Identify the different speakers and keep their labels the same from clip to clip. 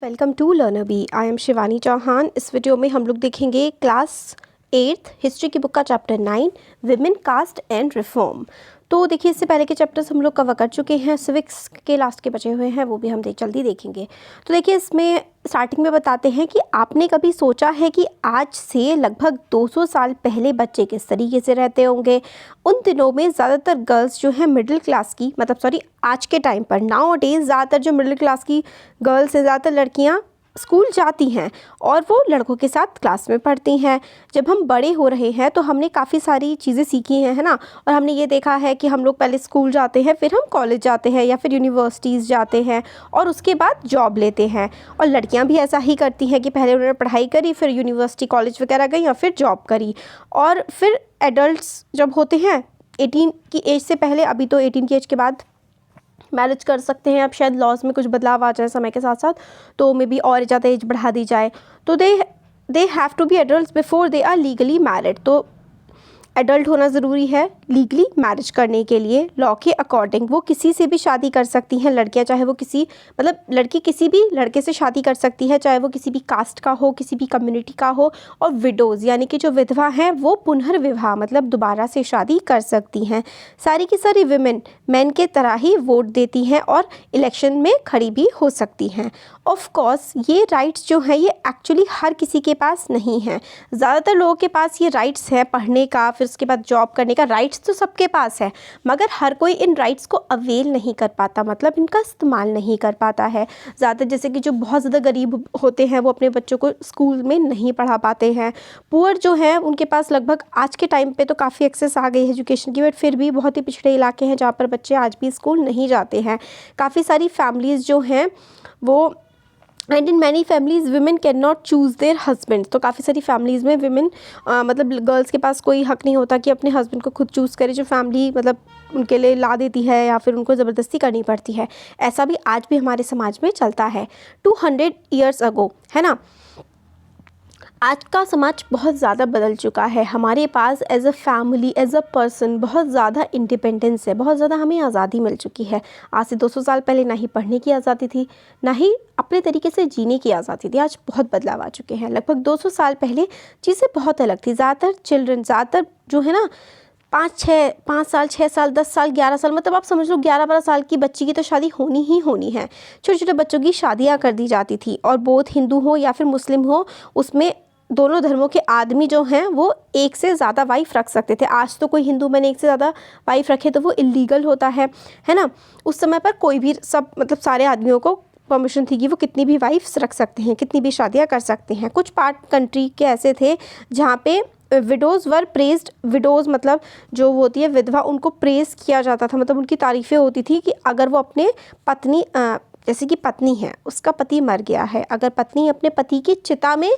Speaker 1: Welcome to learner B. I am Shivani Chauhan. इस video में हम लोग देखेंगे क्लास 8th हिस्ट्री की बुक का chapter 9 women caste and reform. तो देखिए, इससे पहले के चैप्टर्स हम लोग कवर कर चुके हैं, सिविक्स के लास्ट के बचे हुए हैं, वो भी हम जल्दी देखेंगे। तो देखिए, इसमें स्टार्टिंग में बताते हैं कि आपने कभी सोचा है कि आज से लगभग 200 साल पहले बच्चे किस तरीके से रहते होंगे। उन दिनों में ज़्यादातर गर्ल्स जो है मिडिल क्लास की, आज के टाइम पर नाउ डेज ज़्यादातर जो मिडिल क्लास की गर्ल्स हैं, ज़्यादातर लड़कियाँ स्कूल जाती हैं और वो लड़कों के साथ क्लास में पढ़ती हैं। जब हम बड़े हो रहे हैं तो हमने काफ़ी सारी चीज़ें सीखी हैं, है ना। और हमने ये देखा है कि हम लोग पहले स्कूल जाते हैं, फिर हम कॉलेज जाते हैं या फिर यूनिवर्सिटीज़ जाते हैं और उसके बाद जॉब लेते हैं। और लड़कियां भी ऐसा ही करती हैं कि पहले उन्होंने पढ़ाई करी, फिर यूनिवर्सिटी कॉलेज वगैरह गई और फिर जॉब करी। और फिर एडल्ट्स जब होते हैं 18 की एज से पहले, अभी तो 18 की एज के बाद मैरिज कर सकते हैं। अब शायद लॉज में कुछ बदलाव आ जाए समय के साथ साथ, तो मे बी और ज़्यादा एज बढ़ा दी जाए। तो they have to be adult before they are legally married. तो एडल्ट होना ज़रूरी है लीगली मैरिज करने के लिए। लॉ के अकॉर्डिंग वो किसी से भी शादी कर सकती हैं लड़कियां, चाहे वो लड़की किसी भी लड़के से शादी कर सकती है, चाहे वो किसी भी कास्ट का हो, किसी भी कम्युनिटी का हो। और विडोज़ यानी कि जो विधवा हैं वो पुनर्विवाह दोबारा से शादी कर सकती हैं। सारी की सारी विमेन मैन के तरह ही वोट देती हैं और इलेक्शन में खड़ी भी हो सकती हैं। ऑफ कोर्स ये राइट्स जो हैं ये एक्चुअली हर किसी के पास नहीं हैं। ज़्यादातर लोगों के पास ये राइट्स है पढ़ने का, फिर उसके बाद जॉब करने का। राइट्स तो सबके पास है, मगर हर कोई इन राइट्स को अवेल नहीं कर पाता, इनका इस्तेमाल नहीं कर पाता है। ज़्यादातर जैसे कि जो बहुत ज़्यादा गरीब होते हैं वो अपने बच्चों को स्कूल में नहीं पढ़ा पाते हैं। पुअर जो हैं उनके पास लगभग आज के टाइम पे तो काफ़ी एक्सेस आ गई है एजुकेशन की, बट फिर भी बहुत ही पिछड़े इलाके हैं जहाँ पर बच्चे आज भी स्कूल नहीं जाते हैं। काफ़ी सारी फैमिलीज़ जो हैं वो, and in many families women can not choose there husband. तो काफ़ी सारी फैमिलीज़ में विमेन गर्ल्स के पास कोई हक नहीं होता कि अपने हस्बैंड को खुद चूज़ करे, जो फैमिली उनके लिए ला देती है या फिर उनको ज़बरदस्ती करनी पड़ती है। ऐसा भी आज भी हमारे समाज में चलता है 200 ईयर्स अगो, है ना। आज का समाज बहुत ज़्यादा बदल चुका है। हमारे पास as a family, as a person बहुत ज़्यादा इंडिपेंडेंस है, बहुत ज़्यादा हमें आज़ादी मिल चुकी है। आज से 200 साल पहले ना ही पढ़ने की आज़ादी थी, ना ही अपने तरीके से जीने की आज़ादी थी। आज बहुत बदलाव आ चुके हैं। लगभग 200 साल पहले चीज़ें बहुत अलग थी। ज़्यादातर जो है ना 5 साल 6 साल 10 साल 11 साल, आप समझ लो 11-12 साल की बच्ची की तो शादी होनी ही होनी है। छोटे छोटे बच्चों की शादियाँ कर दी जाती थी। और बोथ हिंदू हो या फिर मुस्लिम हो, उसमें दोनों धर्मों के आदमी जो हैं वो एक से ज़्यादा वाइफ रख सकते थे। आज तो कोई हिंदू मैंने एक से ज़्यादा वाइफ रखे तो वो इलीगल होता है ना। उस समय पर कोई भी सारे आदमियों को परमिशन थी कि वो कितनी भी वाइफ्स रख सकते हैं, कितनी भी शादियाँ कर सकते हैं। कुछ पार्ट कंट्री के ऐसे थे जहाँ पे विडोज़ वर प्रेज्ड। विडोज़ जो होती है विधवा, उनको प्रेज़ किया जाता था, उनकी तारीफ़ें होती थी कि अगर वो अपने पत्नी, जैसे कि पत्नी है, उसका पति मर गया है, अगर पत्नी अपने पति की चिता में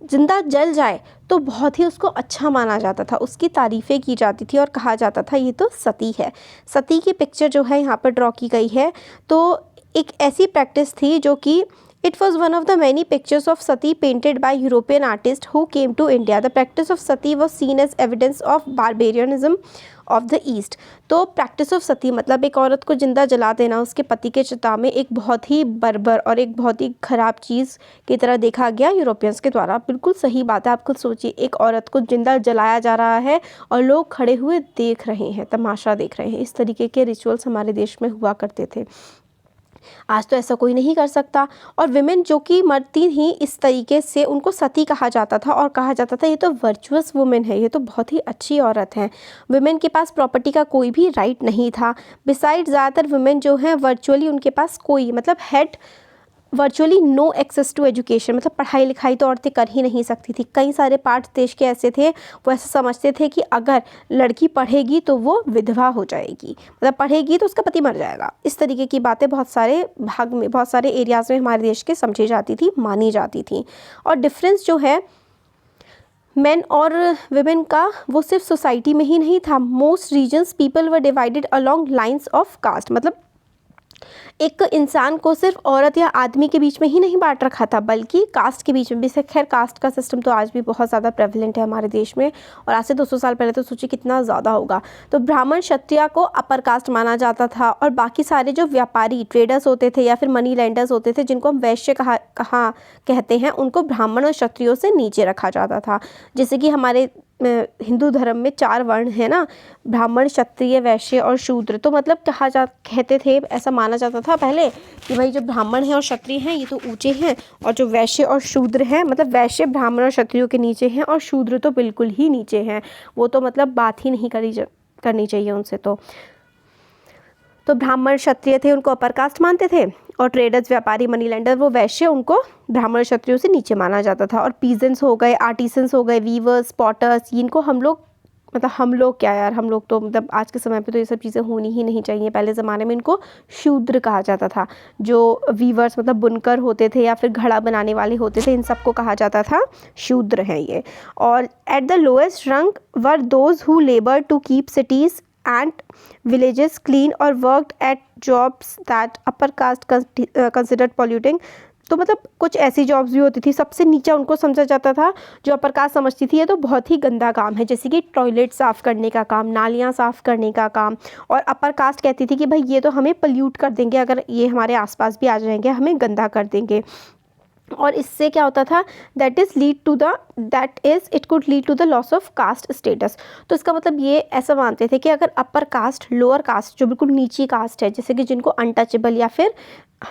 Speaker 1: जिंदा जल जाए तो बहुत ही उसको अच्छा माना जाता था, उसकी तारीफ़ें की जाती थी और कहा जाता था ये तो सती है। सती की पिक्चर जो है यहाँ पर ड्रॉ की गई है। तो एक ऐसी प्रैक्टिस थी जो कि It was one of the many pictures of sati painted by European artists who came to India. The practice of sati was seen as evidence of barbarianism of the East. तो practice of sati एक औरत को जिंदा जला देना उसके पति के चिता में एक बहुत ही बर्बर और एक बहुत ही ख़राब चीज़ की तरह देखा गया यूरोपियंस के द्वारा। बिल्कुल सही बात है। आप खुद सोचिए, एक औरत को जिंदा जलाया जा रहा है और लोग खड़े हुए देख रहे हैं, तमाशा देख रहे हैं। इस तरीके के रिचुअल्स हमारे देश में हुआ करते थे। आज तो ऐसा कोई नहीं कर सकता। और विमेन जो कि मरती ही इस तरीके से, उनको सती कहा जाता था और कहा जाता था ये तो वर्चुअस वुमेन है, ये तो बहुत ही अच्छी औरत है। विमेन के पास प्रॉपर्टी का कोई भी राइट नहीं था। बिसाइड ज़्यादातर विमेन जो हैं वर्चुअली उनके पास कोई had virtually no access to education, पढ़ाई लिखाई तो औरतें कर ही नहीं सकती थी। कई सारे पार्ट देश के ऐसे थे, वो ऐसा समझते थे कि अगर लड़की पढ़ेगी तो वो विधवा हो जाएगी, पढ़ेगी तो उसका पति मर जाएगा। इस तरीके की बातें बहुत सारे भाग में, बहुत सारे एरियाज़ में हमारे देश के समझी जाती थी, मानी जाती थी। और डिफरेंस जो है मेन और विमेन का, वो सिर्फ सोसाइटी में ही नहीं था। Most regions people were divided along lines of caste, एक इंसान को सिर्फ औरत या आदमी के बीच में ही नहीं बांट रखा था, बल्कि कास्ट के बीच में भी। खैर कास्ट का सिस्टम तो आज भी बहुत ज़्यादा प्रेवलेंट है हमारे देश में, और आज से 200 साल पहले तो सोचिए कितना ज़्यादा होगा। तो ब्राह्मण क्षत्रिय को अपर कास्ट माना जाता था, और बाकी सारे जो व्यापारी ट्रेडर्स होते थे या फिर मनी लेंडर्स होते थे, जिनको हम वैश्य कहते हैं, उनको ब्राह्मण और क्षत्रियों से नीचे रखा जाता था। जैसे कि हमारे हिंदू धर्म में 4 वर्ण है ना, ब्राह्मण, क्षत्रिय, वैश्य और शूद्र। तो मतलब कहते थे, ऐसा माना जाता था पहले कि भाई जो ब्राह्मण हैं और क्षत्रिय हैं ये तो ऊंचे हैं, और जो वैश्य और शूद्र हैं, मतलब वैश्य ब्राह्मण और क्षत्रियों के नीचे हैं, और शूद्र तो बिल्कुल ही नीचे हैं, वो तो मतलब बात ही नहीं करनी चाहिए उनसे। तो ब्राह्मण क्षत्रिय थे उनको अपर कास्ट मानते थे, और ट्रेडर्स, व्यापारी, मनी लेंडर, वो वैश्य, उनको ब्राह्मण क्षत्रियों से नीचे माना जाता था। और पीजेंट्स हो गए, आर्टिसंस हो गए, वीवर्स, पॉटर्स, इनको हम लोग क्या यार, हम लोग तो मतलब आज के समय पे तो ये सब चीज़ें होनी ही नहीं चाहिए। पहले ज़माने में इनको शूद्र कहा जाता था। जो वीवर्स मतलब बुनकर होते थे या फिर घड़ा बनाने वाले होते थे, इन सबको कहा जाता था शूद्र हैं ये। और eight the lowest rung were those who labour to keep cities and villages clean or worked at jobs that upper caste considered polluting। तो मतलब कुछ ऐसी जॉब्स भी होती थी, सबसे नीचा उनको समझा जाता था, जो अपर कास्ट समझती थी ये तो बहुत ही गंदा काम है, जैसे कि टॉयलेट साफ़ करने का काम, नालियाँ साफ़ करने का काम। और अपर कास्ट कहती थी कि भाई ये तो हमें पल्यूट कर देंगे, अगर ये हमारे आसपास भी आ जाएंगे हमें गंदा कर देंगे। और इससे क्या होता था, it could lead to the loss of caste status. तो इसका मतलब ये ऐसा मानते थे कि अगर अपर कास्ट, लोअर कास्ट जो बिल्कुल नीची कास्ट है, जैसे कि जिनको अनटचेबल या फिर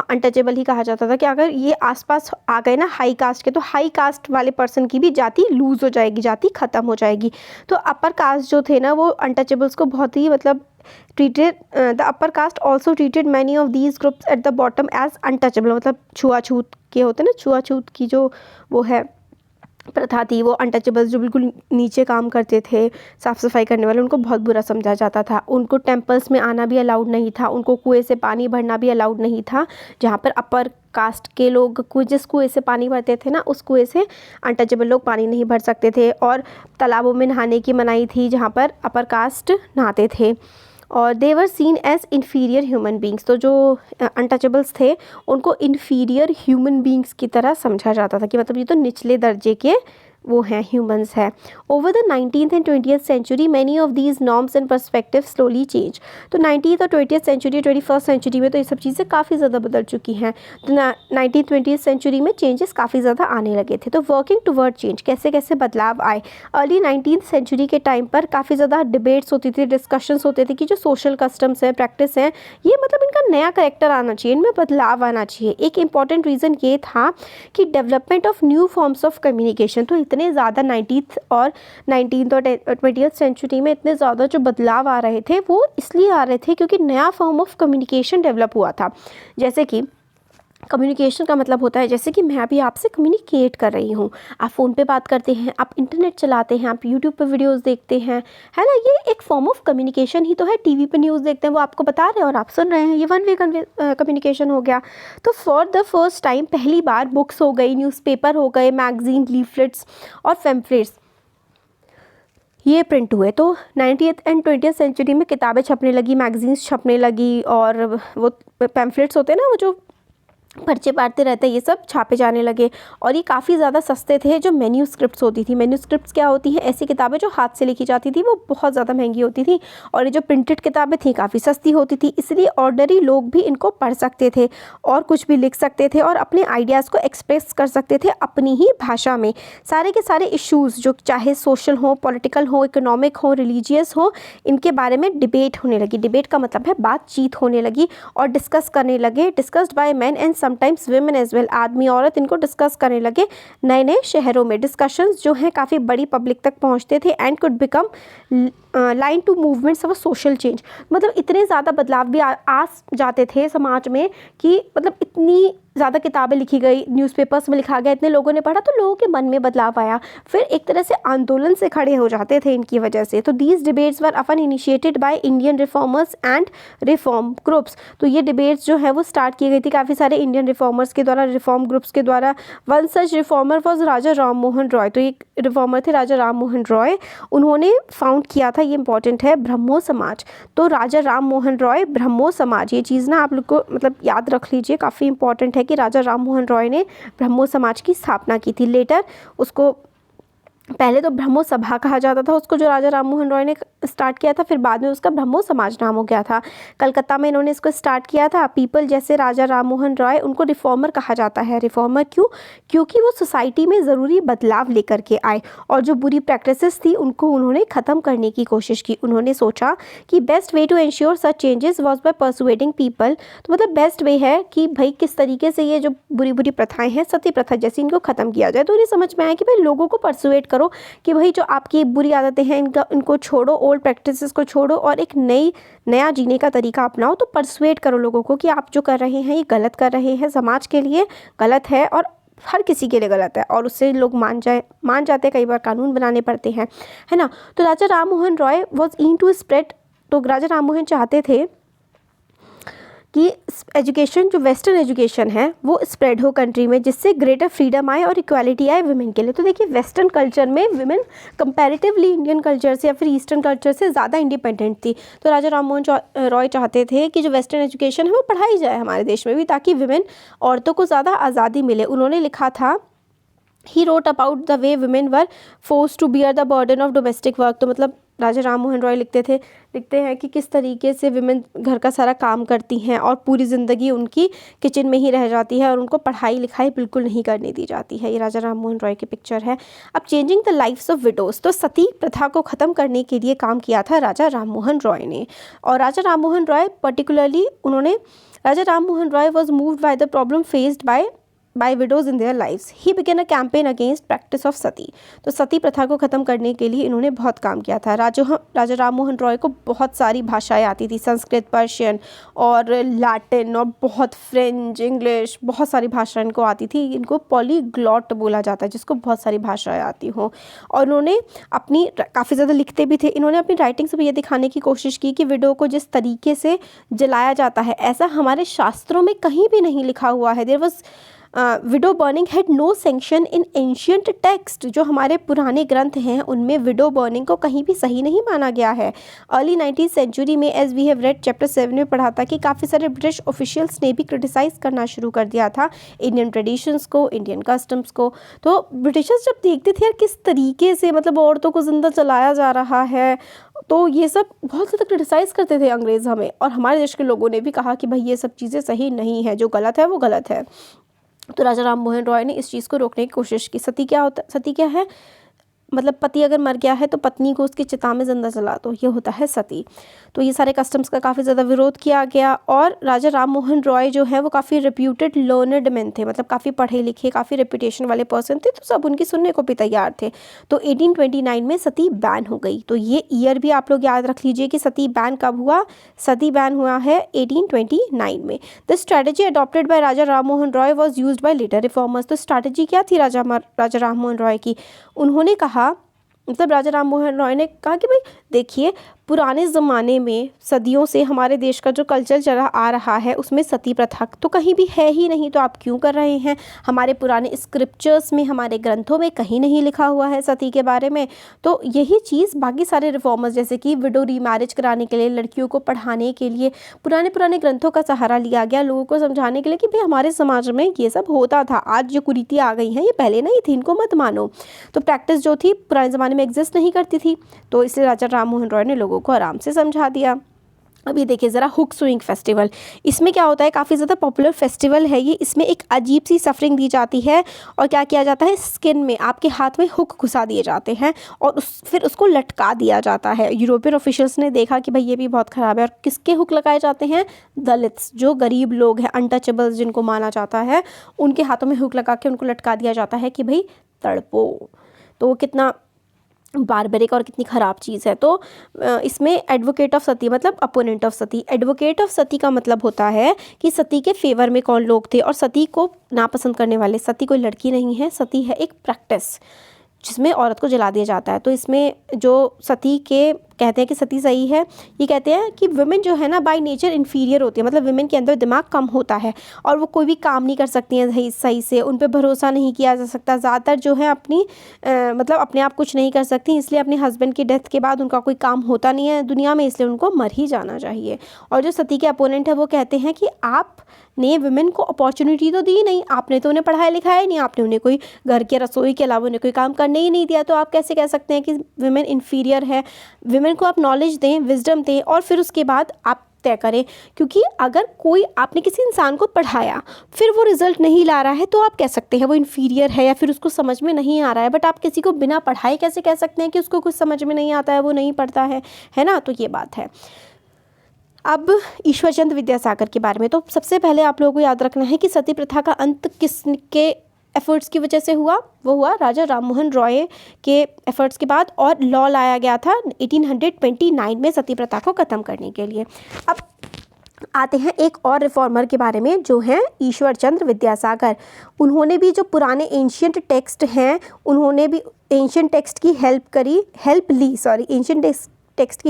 Speaker 1: अनटचेबल ही कहा जाता था, कि अगर ये आसपास आ गए ना हाई कास्ट के, तो हाई कास्ट वाले पर्सन की भी जाति लूज़ हो जाएगी, जाति ख़त्म हो जाएगी। तो अपर कास्ट जो थे ना, वो अनटचेबल्स को बहुत ही मतलब the upper caste also treated many of these groups at the bottom as untouchable. मतलब छुआछूत के होते ना, छुआछूत की जो वो है प्रथा थी, वो अनटचेबल्स जो बिल्कुल नीचे काम करते थे, साफ़ सफाई करने वाले, उनको बहुत बुरा समझा जाता था। उनको टेम्पल्स में आना भी अलाउड नहीं था, उनको कुएं से पानी भरना भी अलाउड नहीं था। जहाँ पर अपर कास्ट के लोग जिस कुएं से पानी भरते थे ना, उस कुएं से अनटचेबल लोग पानी नहीं भर सकते थे। और तालाबों में नहाने की मनाही थी, जहाँ पर अपर कास्ट नहाते थे। और they were seen as inferior human beings. तो जो अनटचेबल्स थे उनको इन्फीरियर ह्यूमन बींग्स की तरह समझा जाता था, कि मतलब ये तो निचले दर्जे के वो हैं, ह्यूमंस है। Over the 19th and 20th century many of these norms and perspective slowly change. तो 19th और 20th सेंचुरी, 21st सेंचुरी में तो ये सब चीज़ें काफ़ी ज़्यादा बदल चुकी हैं। तो 19th 20th सेंचुरी में चेंजेस काफ़ी ज़्यादा आने लगे थे। तो वर्किंग टुवर्ड चेंज, कैसे कैसे बदलाव आए। अर्ली 19th सेंचुरी के टाइम पर काफ़ी ज़्यादा डिबेट्स होती थी, डिस्कशंस होते थे कि जो सोशल कस्टम्स हैं, प्रैक्टिस हैं, ये मतलब इनका नया करेक्टर आना चाहिए, इनमें बदलाव आना चाहिए। एक इंपॉर्टेंट रीज़न ये था कि development of new forms of communication. तो इतने ज़्यादा 19th और 20th सेंचुरी में इतने ज़्यादा जो बदलाव आ रहे थे, वो इसलिए आ रहे थे क्योंकि नया फॉर्म ऑफ कम्युनिकेशन डेवलप हुआ था। जैसे कि कम्युनिकेशन का मतलब होता है, जैसे कि मैं अभी आपसे कम्युनिकेट कर रही हूँ, आप फ़ोन पे बात करते हैं, आप इंटरनेट चलाते हैं, आप यूट्यूब पे वीडियोस देखते हैं, है ना, ये एक फॉर्म ऑफ कम्युनिकेशन ही तो है। टीवी पे न्यूज़ देखते हैं, वो आपको बता रहे हैं और आप सुन रहे हैं, ये वन वे कम्युनिकेशन हो गया। तो फॉर द फर्स्ट टाइम, पहली बार बुक्स हो गई, न्यूज़पेपर हो गए, मैगजीन, लीफलेट्स और पैम्फलेट्स, ये प्रिंट हुए। तो 19th एंड 20th सेंचुरी में किताबें छपने लगी, मैगजीन्स छपने लगी, और वो पैम्फलेट्स होते हैं ना, वो जो पर्चे पाड़ते रहते हैं, ये सब छापे जाने लगे। और ये काफ़ी ज़्यादा सस्ते थे। जो मैन्यूस्क्रिप्ट्स होती थी, मैन्यूस्क्रिप्ट्स क्या होती हैं, ऐसी किताबें जो हाथ से लिखी जाती थी, वो बहुत ज़्यादा महंगी होती थी। और ये जो प्रिंटेड किताबें थी काफ़ी सस्ती होती थी, इसलिए ऑर्डनरी लोग भी इनको पढ़ सकते थे और कुछ भी लिख सकते थे और अपने आइडियाज़ को एक्सप्रेस कर सकते थे अपनी ही भाषा में। सारे के सारे इश्यूज़ जो चाहे सोशल हो, पॉलिटिकल हो, इकोनॉमिक हो, रिलीजियस हो, इनके बारे में डिबेट होने लगी। डिबेट का मतलब है बातचीत होने लगी और डिस्कस करने लगे। Discussed by man and sometimes women as well. आदमी औरत इनको डिस्कस करने लगे नए नए शहरों में। डिस्कशंस जो हैं काफ़ी बड़ी पब्लिक तक पहुंचते थे and could become line to movements of social change. मतलब इतने ज़्यादा बदलाव भी आ जाते थे समाज में कि मतलब इतनी ज़्यादा किताबें लिखी गई, न्यूज़पेपर्स में लिखा गया, इतने लोगों ने पढ़ा तो लोगों के मन में बदलाव आया, फिर एक तरह से आंदोलन से खड़े हो जाते थे इनकी वजह से। तो these debates were often initiated by Indian reformers and reform groups. तो ये डिबेट्स जो है वो स्टार्ट की गई थी काफ़ी सारे इंडियन रिफॉर्मर्स के द्वारा, रिफॉर्म ग्रुप्स के द्वारा। वन सच रिफॉर्मर वॉज राजा राम मोहन रॉय। तो एक रिफॉर्मर थे राजा राम मोहन रॉय, उन्होंने फाउंड किया था, ये इंपॉर्टेंट है, ब्रह्मो समाज। तो राजा राम मोहन रॉय, ब्रह्मो समाज, ये चीज़ ना आप लोग को मतलब याद रख लीजिए, काफ़ी इंपॉर्टेंट है कि राजा राम मोहन रॉय ने ब्रह्मो समाज की स्थापना की थी। लेटर उसको पहले तो ब्रह्मो सभा कहा जाता था उसको, जो राजा राम मोहन रॉय ने स्टार्ट किया था, फिर बाद में उसका ब्रह्मो समाज नाम हो गया था। कलकत्ता में इन्होंने इसको स्टार्ट किया था। पीपल जैसे राजा राम मोहन रॉय, उनको रिफॉर्मर कहा जाता है। रिफॉर्मर क्यों? क्योंकि वो सोसाइटी में ज़रूरी बदलाव लेकर के आए और जो बुरी प्रैक्टिसेस थी उनको उन्होंने ख़त्म करने की कोशिश की। उन्होंने सोचा कि best way to ensure such changes was by persuading people. तो मतलब बेस्ट वे है कि भाई किस तरीके से ये जो बुरी बुरी प्रथाएं हैं, सती प्रथा जैसी, इनको ख़त्म किया जाए। तो उन्हें समझ में आया कि भाई लोगों को परसुएट करो कि भाई जो आपकी बुरी आदतें हैं इनको छोड़ो, ओल्ड प्रैक्टिसेस को छोड़ो और एक नया जीने का तरीका अपनाओ। तो परसुएट करो लोगों को कि आप जो कर रहे हैं ये गलत कर रहे हैं, समाज के लिए गलत है और हर किसी के लिए गलत है, और उससे लोग मान जाते हैं, कई बार कानून बनाने पड़ते हैं, है ना। तो Raja Ram Mohan Roy was in to spread. तो राजा राम मोहन चाहते थे कि एजुकेशन, जो वेस्टर्न एजुकेशन है वो स्प्रेड हो कंट्री में, जिससे ग्रेटर फ्रीडम आए और इक्वालिटी आए वुमेन के लिए। तो देखिए वेस्टर्न कल्चर में वुमेन कंपैरेटिवली इंडियन कल्चर से या फिर ईस्टर्न कल्चर से ज़्यादा इंडिपेंडेंट थी। तो राजा राम मोहन रॉय चाहते थे कि जो वेस्टर्न एजुकेशन है वो पढ़ाई जाए हमारे देश में भी, ताकि वुमेन, औरतों को ज़्यादा आज़ादी मिले। उन्होंने लिखा था, he wrote about the way women were forced to bear the burden of domestic work. तो मतलब राजा राम मोहन रॉय लिखते हैं कि किस तरीके से विमेन घर का सारा काम करती हैं और पूरी ज़िंदगी उनकी किचन में ही रह जाती है और उनको पढ़ाई लिखाई बिल्कुल नहीं करने दी जाती है। ये राजा राम मोहन रॉय की पिक्चर है। अब changing the lifes of widows. तो सती प्रथा को ख़त्म करने के लिए काम किया था राजा राम मोहन रॉय ने। और Raja Ram Mohan Roy particularly Raja Ram Mohan Roy was moved by the problem faced by widows in their lives. He began a campaign against practice of sati. तो सती प्रथा को ख़त्म करने के लिए इन्होंने बहुत काम किया था। राजा राम मोहन रॉय को बहुत सारी भाषाएं आती थी, संस्कृत, पर्शियन और लैटिन और बहुत फ्रेंच, इंग्लिश, बहुत सारी भाषाएं इनको आती थी। इनको पॉलीग्लॉट बोला जाता है, जिसको बहुत सारी भाषाएं आती हों। और इन्होंने अपनी काफ़ी ज़्यादा लिखते भी थे। इन्होंने अपनी राइटिंग से भी ये दिखाने की कोशिश की कि विडो को जिस तरीके से जलाया जाता है, ऐसा हमारे शास्त्रों में कहीं भी नहीं लिखा हुआ है। There was widow burning had no sanction in ancient text. जो हमारे पुराने ग्रंथ हैं उनमें विडो बर्निंग को कहीं भी सही नहीं माना गया है। अर्ली 19th सेंचुरी में, as we have read chapter 7 में पढ़ा था, कि काफ़ी सारे ब्रिटिश ऑफिशियल्स ने भी क्रिटिसाइज़ करना शुरू कर दिया था इंडियन ट्रेडिशंस को, इंडियन कस्टम्स को। तो ब्रिटिशर्स जब देखते थे यार किस तरीके से मतलब औरतों को जिंदा चलाया जा रहा है, तो ये सब बहुत ज़्यादा क्रिटिसाइज़ करते थे अंग्रेज़ हमें, और हमारे देश के लोगों ने भी कहा कि भाई ये सब चीज़ें सही नहीं है, जो गलत है वो गलत है। तो राजा राम मोहन रॉय ने इस चीज़ को रोकने की कोशिश की। सती क्या है? मतलब पति अगर मर गया है तो पत्नी को उसकी चिता में जिंदा जला दो, ये होता है सती। तो ये सारे कस्टम्स का काफ़ी ज़्यादा विरोध किया गया। और राजा राम मोहन रॉय जो है वो काफ़ी रेप्यूटेड लर्नड मैन थे, मतलब काफ़ी पढ़े लिखे, काफ़ी रेपुटेशन वाले पर्सन थे, तो सब उनकी सुनने को भी तैयार थे। तो 1829 में सती बैन हो गई। तो ये ईयर भी आप लोग याद रख लीजिए कि सती बैन कब हुआ। सती बैन हुआ है 1829 में। The strategy adopted by Raja Ram Mohan Roy was used by later reformers. तो स्ट्रैटेजी क्या थी राजा राम मोहन रॉय की? उन्होंने कहा, मतलब राजा राम मोहन रॉय ने कहा कि भाई देखिए, पुराने ज़माने में सदियों से हमारे देश का जो कल्चर चला आ रहा है उसमें सती प्रथा तो कहीं भी है ही नहीं, तो आप क्यों कर रहे हैं? हमारे पुराने स्क्रिप्चर्स में, हमारे ग्रंथों में कहीं नहीं लिखा हुआ है सती के बारे में। तो यही चीज़ बाकी सारे रिफॉर्मर्स, जैसे कि विडो रीमैरिज कराने के लिए, लड़कियों को पढ़ाने के लिए पुराने ग्रंथों का सहारा लिया गया, लोगों को समझाने के लिए कि भाई हमारे समाज में ये सब होता था, आज जो कुरीतियाँ आ गई हैं ये पहले नहीं थी, इनको मत मानो। तो प्रैक्टिस जो थी पुराने ज़माने में एग्जिस्ट नहीं करती थी, तो इसलिए राजा राम मोहन रॉय ने लोगों को आराम से समझा दिया। अभी देखिए ज़रा हुक स्विंग फेस्टिवल। इसमें क्या होता है, काफ़ी ज़्यादा पॉपुलर फेस्टिवल है ये। इसमें एक अजीब सी सफरिंग दी जाती है और क्या किया जाता है, स्किन में आपके हाथ में हुक घुसा दिए जाते हैं और फिर उसको लटका दिया जाता है। यूरोपियन ऑफिशियल्स ने देखा कि भाई ये भी बहुत ख़राब है, और किसके हुक लगाए जाते हैं? दलित्स, जो गरीब लोग हैं, अनटचेबल्स जिनको माना जाता है, उनके हाथों में हुक लगा के उनको लटका दिया जाता है कि भाई तड़पो। तो कितना बारबरिक और कितनी ख़राब चीज़ है। तो इसमें एडवोकेट ऑफ सती मतलब opponent of sati. Advocate of sati का मतलब होता है कि सती के फेवर में कौन लोग थे, और सती को नापसंद करने वाले। सती कोई लड़की नहीं है, सती है एक प्रैक्टिस जिसमें औरत को जला दिया जाता है। तो इसमें जो सती के कहते हैं कि सती सही है, ये कहते हैं कि वुमेन जो है ना बाय नेचर इन्फीरियर होती है, मतलब वुमेन के अंदर दिमाग कम होता है और वो कोई भी काम नहीं कर सकती हैं सही से, उन पे भरोसा नहीं किया जा सकता। ज़्यादातर जो है अपनी मतलब अपने आप कुछ नहीं कर सकती, इसलिए अपने हस्बैंड की डेथ के बाद उनका कोई काम होता नहीं है दुनिया में, इसलिए उनको मर ही जाना चाहिए। और जो सती के अपोनेंट है वो कहते हैं कि आपने वुमेन को अपॉर्चुनिटी तो दी नहीं, आपने तो उन्हें पढ़ाया लिखाया ही नहीं, आपने उन्हें कोई घर के रसोई के अलावा उन्हें कोई काम करने ही नहीं दिया, तो आप कैसे कह सकते हैं कि वुमेन इन्फीरियर है। वुमेन को आप नॉलेज दें, विजडम दें, और फिर उसके बाद आप तय करें। क्योंकि अगर कोई आपने किसी इंसान को पढ़ाया फिर वो रिजल्ट नहीं ला रहा है तो आप कह सकते हैं वो इन्फीरियर है या फिर उसको समझ में नहीं आ रहा है। बट आप किसी को बिना पढ़ाए कैसे कह सकते हैं कि उसको कुछ समझ में नहीं आता है, वो नहीं पढ़ता है ना। तो ये बात है। अब ईश्वरचंद्र विद्यासागर के बारे में, तो सबसे पहले आप लोगों को याद रखना है कि सती प्रथा का अंत किसके एफर्ट्स की वजह से हुआ। वो हुआ राजा राममोहन रॉय के एफर्ट्स के बाद, और लॉ लाया गया था 1829 में सती प्रथा को ख़त्म करने के लिए। अब आते हैं एक और रिफॉर्मर के बारे में जो हैं ईश्वरचंद्र विद्यासागर। उन्होंने भी जो पुराने एंशियंट टेक्स्ट हैं, उन्होंने भी एंशियंट टेक्स्ट की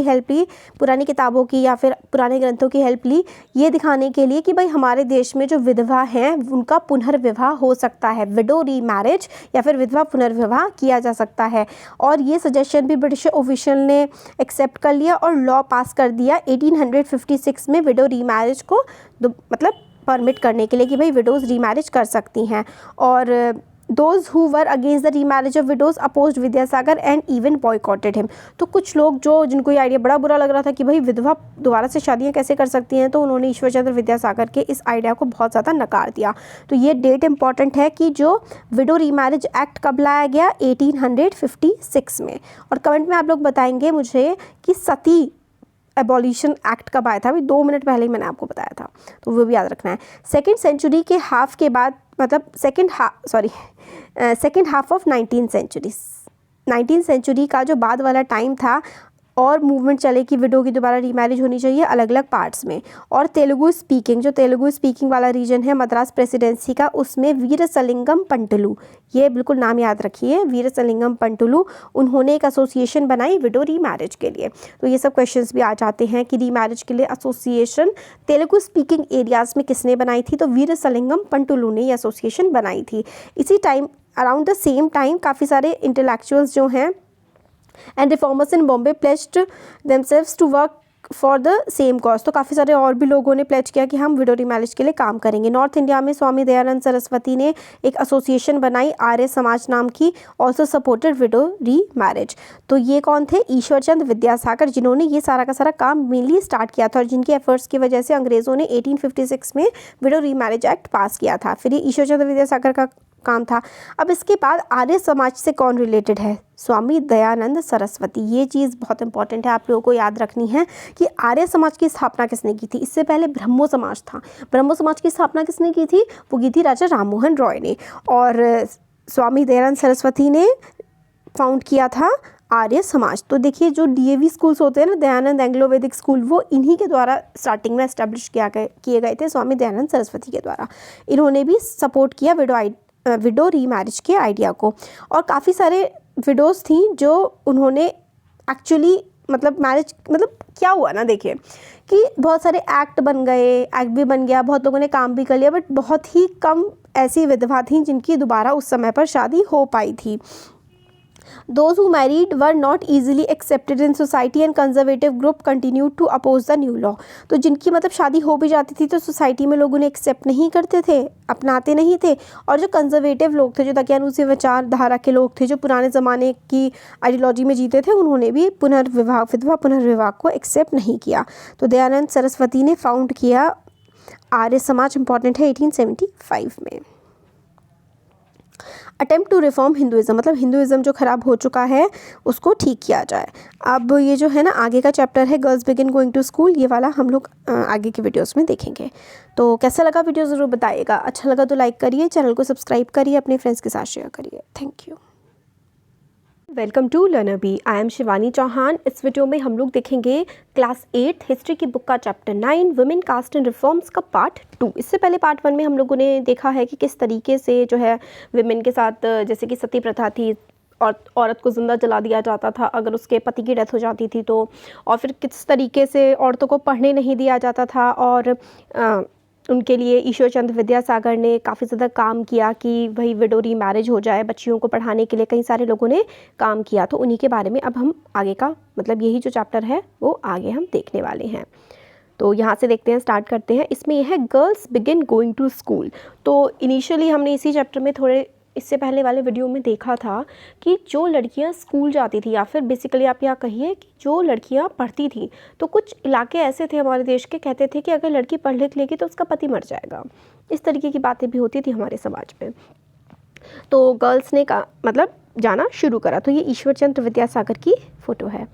Speaker 1: हेल्प ली, पुरानी किताबों की या फिर पुराने ग्रंथों की हेल्प ली, ये दिखाने के लिए कि भाई हमारे देश में जो विधवा हैं उनका पुनर्विवाह हो सकता है, विडो रीमैरिज या फिर विधवा पुनर्विवाह किया जा सकता है। और ये सजेशन भी ब्रिटिश ऑफिशियल ने एक्सेप्ट कर लिया और लॉ पास कर दिया 1856 में विडो रीमैरिज को मतलब परमिट करने के लिए कि भाई विडोज़ रीमैरिज कर सकती हैं। और Those who were against the remarriage of widows opposed Vidyasagar and even boycotted him। तो कुछ लोग जिनको ये आइडिया बड़ा बुरा लग रहा था कि भाई विधवा दोबारा से शादियाँ कैसे कर सकती हैं, तो उन्होंने ईश्वरचंद्र विद्यासागर के इस आइडिया को बहुत ज़्यादा नकार दिया। तो ये डेट इंपॉर्टेंट है कि जो विडो रीमैरिज एक्ट कब लाया गया, 1856 में। और कमेंट में आप लोग बताएंगे मुझे कि सती एबॉलिशन एक्ट कब आया था। अभी 2 मिनट पहले ही मैंने आपको बताया था, तो वो भी याद रखना है। सेकेंड सेंचुरी के हाफ के बाद, मतलब second half of 19th century का जो बाद वाला टाइम था, और मूवमेंट चले कि विडो की दोबारा रीमैरिज होनी चाहिए अलग अलग पार्ट्स में। और तेलुगु स्पीकिंग वाला रीजन है मद्रास प्रेसिडेंसी का, उसमें वीरसलिंगम पंटलू, ये बिल्कुल नाम याद रखिए, वीरसलिंगम पंटलू, उन्होंने एक एसोसिएशन बनाई विडो रीमैरिज के लिए। तो ये सब क्वेश्चंस भी आ जाते हैं कि रीमैरिज के लिए एसोसिएशन तेलुगु स्पीकिंग एरियाज़ में किसने बनाई थी, तो वीरसलिंगम पंटलू ने ये एसोसिएशन बनाई थी। इसी time around the same time काफ़ी सारे इंटेलेक्चुअल्स जो हैं and reformers in Bombay pledged themselves to work for the same cause. तो काफ़ी सारे और भी लोगों ने प्लेज किया कि हम विडो रीमैरिज के लिए काम करेंगे। नॉर्थ इंडिया में स्वामी दयानंद सरस्वती ने एक एसोसिएशन बनाई आर्य समाज नाम की, ऑल्सो सपोर्टेड विडो रीमैरिज। तो ये कौन थे, ईश्वरचंद्र विद्यासागर, जिन्होंने ये सारा का सारा काम मेनली स्टार्ट किया था और जिनके एफर्ट्स की वजह से अंग्रेज़ों ने 1856 में विडो रीमैरिज एक्ट पास किया था। फिर ये ईश्वरचंद्र विद्यासागर का काम था। अब इसके बाद आर्य समाज से कौन रिलेटेड है, स्वामी दयानंद सरस्वती। ये चीज़ बहुत इंपॉर्टेंट है, आप लोगों को याद रखनी है कि आर्य समाज की स्थापना किसने की थी। इससे पहले ब्रह्मो समाज था, ब्रह्मो समाज की स्थापना किसने की थी, वो की थी राजा राममोहन रॉय ने। और स्वामी दयानंद सरस्वती ने फाउंड किया था आर्य समाज। तो देखिए जो DAV स्कूल्स होते हैं ना, दयानंद एंग्लो वैदिक स्कूल, वो इन्हीं के द्वारा स्टार्टिंग में एस्टेब्लिश किए गए थे, स्वामी दयानंद सरस्वती के द्वारा। इन्होंने भी सपोर्ट किया विडो रीमैरिज के आइडिया को। और काफ़ी सारे विडोज़ थी जो उन्होंने एक्चुअली मतलब मैरिज, मतलब क्या हुआ ना, देखिए कि बहुत सारे एक्ट भी बन गया, बहुत लोगों ने काम भी कर लिया, बट बहुत ही कम ऐसी विधवा थी जिनकी दोबारा उस समय पर शादी हो पाई थी। Those who married were not easily accepted in society and conservative group continued to oppose the new law। तो जिनकी मतलब शादी हो भी जाती थी तो सोसाइटी में लोग उन्हें एक्सेप्ट नहीं करते थे, अपनाते नहीं थे। और जो कंजर्वेटिव लोग थे, जो दकियानूसी विचारधारा के लोग थे, जो पुराने ज़माने की आइडियोलॉजी में जीते थे, उन्होंने भी विधवा पुनर्विवाह को एक्सेप्ट नहीं किया। तो दयानंद सरस्वती ने फाउंड किया आर्य समाज, इंपॉर्टेंट है 1875 में। अटेम्प्ट टू रिफॉर्म हिंदुज़म, मतलब हिंदुज़म जो ख़राब हो चुका है उसको ठीक किया जाए। अब ये जो है ना आगे का चैप्टर है girls begin going to school, ये वाला हम लोग आगे की वीडियोस में देखेंगे। तो कैसा लगा वीडियो ज़रूर बताइएगा, अच्छा लगा तो लाइक करिए, चैनल को सब्सक्राइब करिए, अपने फ्रेंड्स के साथ शेयर करिए। Thank you. Welcome to learner B. I am Shivani Chauhan. इस वीडियो में हम लोग देखेंगे क्लास 8 हिस्ट्री की बुक का chapter 9 women caste and reforms का पार्ट 2। इससे पहले पार्ट 1 में हम लोगों ने देखा है कि किस तरीके से जो है विमेन के साथ जैसे कि सती प्रथा थी और औरत को ज़िंदा जला दिया जाता था अगर उसके पति की डेथ हो जाती थी तो, और फिर किस तरीके से औरतों को पढ़ने नहीं दिया जाता था और उनके लिए ईश्वर चंद्र विद्यासागर ने काफ़ी ज़्यादा काम किया कि वही विडो री मैरिज हो जाए, बच्चियों को पढ़ाने के लिए कई सारे लोगों ने काम किया। तो उन्हीं के बारे में अब हम आगे का मतलब यही जो चैप्टर है वो आगे हम देखने वाले हैं। तो यहाँ से देखते हैं, स्टार्ट करते हैं। इसमें यह है girls begin going to school. तो इनिशियली हमने इसी चैप्टर में थोड़े इससे पहले वाले वीडियो में देखा था कि जो लड़कियां स्कूल जाती थी या फिर बेसिकली आप यहाँ कहिए कि जो लड़कियां पढ़ती थी, तो कुछ इलाके ऐसे थे हमारे देश के, कहते थे कि अगर लड़की पढ़ लिख लेगी तो उसका पति मर जाएगा। इस तरीके की बातें भी होती थी हमारे समाज में। तो गर्ल्स ने मतलब जाना शुरू करा। तो ये ईश्वर चंद्र विद्यासागर की फ़ोटो है।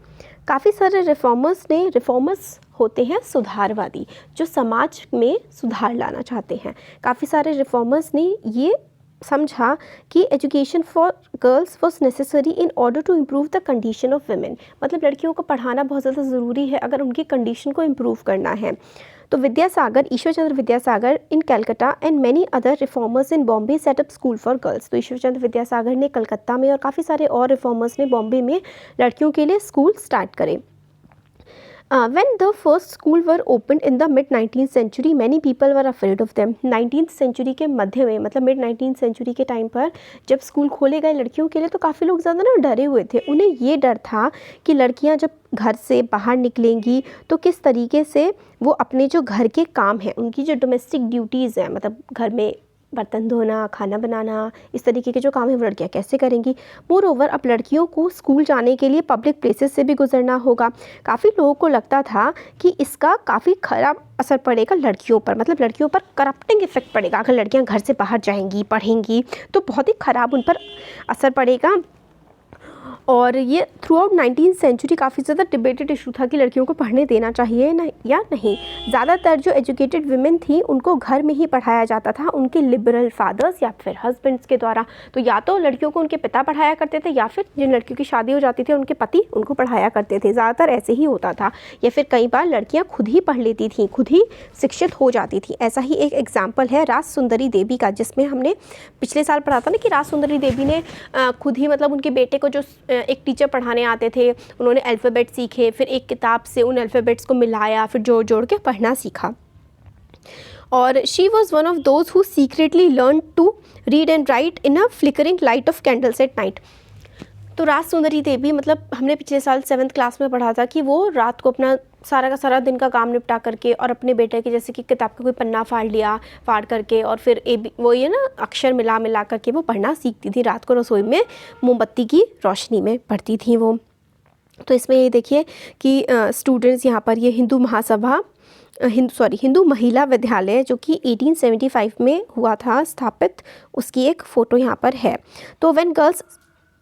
Speaker 1: काफ़ी सारे रिफॉर्मर्स होते हैं सुधारवादी, जो समाज में सुधार लाना चाहते हैं। काफ़ी सारे रिफॉर्मर्स ने ये समझा कि education for girls was necessary in order to improve the condition of women. मतलब लड़कियों को पढ़ाना बहुत ज़्यादा ज़रूरी है अगर उनकी कंडीशन को इम्प्रूव करना है। तो Vidyasagar, Ishwar Chandra Vidyasagar in Calcutta and many other reformers in Bombay set up school for girls. तो ईश्वर चंद्र विद्यासागर ने कलकत्ता में और काफ़ी सारे और रिफॉर्मर्स ने बॉम्बे में लड़कियों के लिए स्कूल स्टार्ट करे। When the first school were opened in the mid 19th century, many people were afraid of them. 19th century के मध्य में मतलब मिड 19th century के टाइम पर जब स्कूल खोले गए लड़कियों के लिए तो काफ़ी लोग ज़्यादा ना डरे हुए थे। उन्हें ये डर था कि लड़कियां जब घर से बाहर निकलेंगी तो किस तरीके से वो अपने जो घर के काम हैं, उनकी जो डोमेस्टिक ड्यूटीज़ हैं, मतलब घर में बर्तन धोना, खाना बनाना, इस तरीके के जो काम है वो लड़कियाँ कैसे करेंगी। मोर ओवर अब लड़कियों को स्कूल जाने के लिए पब्लिक प्लेसेस से भी गुजरना होगा। काफ़ी लोगों को लगता था कि इसका काफ़ी ख़राब असर पड़ेगा लड़कियों पर, मतलब लड़कियों पर करप्टिंग इफेक्ट पड़ेगा। अगर लड़कियाँ घर से बाहर जाएंगी, पढ़ेंगी तो बहुत ही ख़राब उन पर असर पड़ेगा। और ये थ्रू आउट 19th सेंचुरी काफ़ी ज़्यादा डिबेटेड इशू था कि लड़कियों को पढ़ने देना चाहिए ना या नहीं। ज़्यादातर जो एजुकेटेड वुमेन थी उनको घर में ही पढ़ाया जाता था उनके लिबरल फादर्स या फिर हस्बैंड्स के द्वारा। तो या तो लड़कियों को उनके पिता पढ़ाया करते थे या फिर जिन लड़कियों की शादी हो जाती थी उनके पति उनको पढ़ाया करते थे। ज़्यादातर ऐसे ही होता था, या फिर कई बार लड़कियाँ खुद ही पढ़ लेती थीं, खुद ही शिक्षित हो जाती थी। ऐसा ही एक एग्जाम्पल है राज सुंदरी देवी का, जिसमें हमने पिछले साल पढ़ा था ना कि राज सुंदरी देवी ने खुद ही मतलब उनके बेटे को जो एक टीचर पढ़ाने आते थे, उन्होंने अल्फ़ाबेट सीखे, फिर एक किताब से उन अल्फ़ाबेट्स को मिलाया, फिर जोड़ जोड़ के पढ़ना सीखा। और she was one of those who secretly learn to read and write in a flickering light of candles at night. तो राज सुंदरी देवी मतलब हमने पिछले साल 7th क्लास में पढ़ा था कि वो रात को अपना सारा का सारा दिन का काम निपटा करके और अपने बेटे के जैसे कि किताब का कोई पन्ना फाड़ करके और फिर वो ये ना अक्षर मिला करके वो पढ़ना सीखती थी। रात को रसोई में मोमबत्ती की रोशनी में पढ़ती थी वो। तो इसमें ये देखिए कि स्टूडेंट्स यहाँ पर ये हिंदू महिला विद्यालय जो कि 1875 में हुआ था स्थापित, उसकी एक फ़ोटो यहाँ पर है। तो when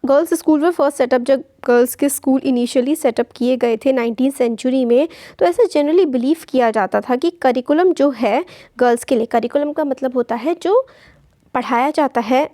Speaker 1: girls school way first setup, जब गर्ल्स के स्कूल इनिशियली सेटअप किए गए थे 19th सेंचुरी में, तो ऐसे जनरली बिलीव किया जाता था कि करिकुलम जो है गर्ल्स के लिए, करिकुलम का मतलब होता है जो पढ़ाया जाता है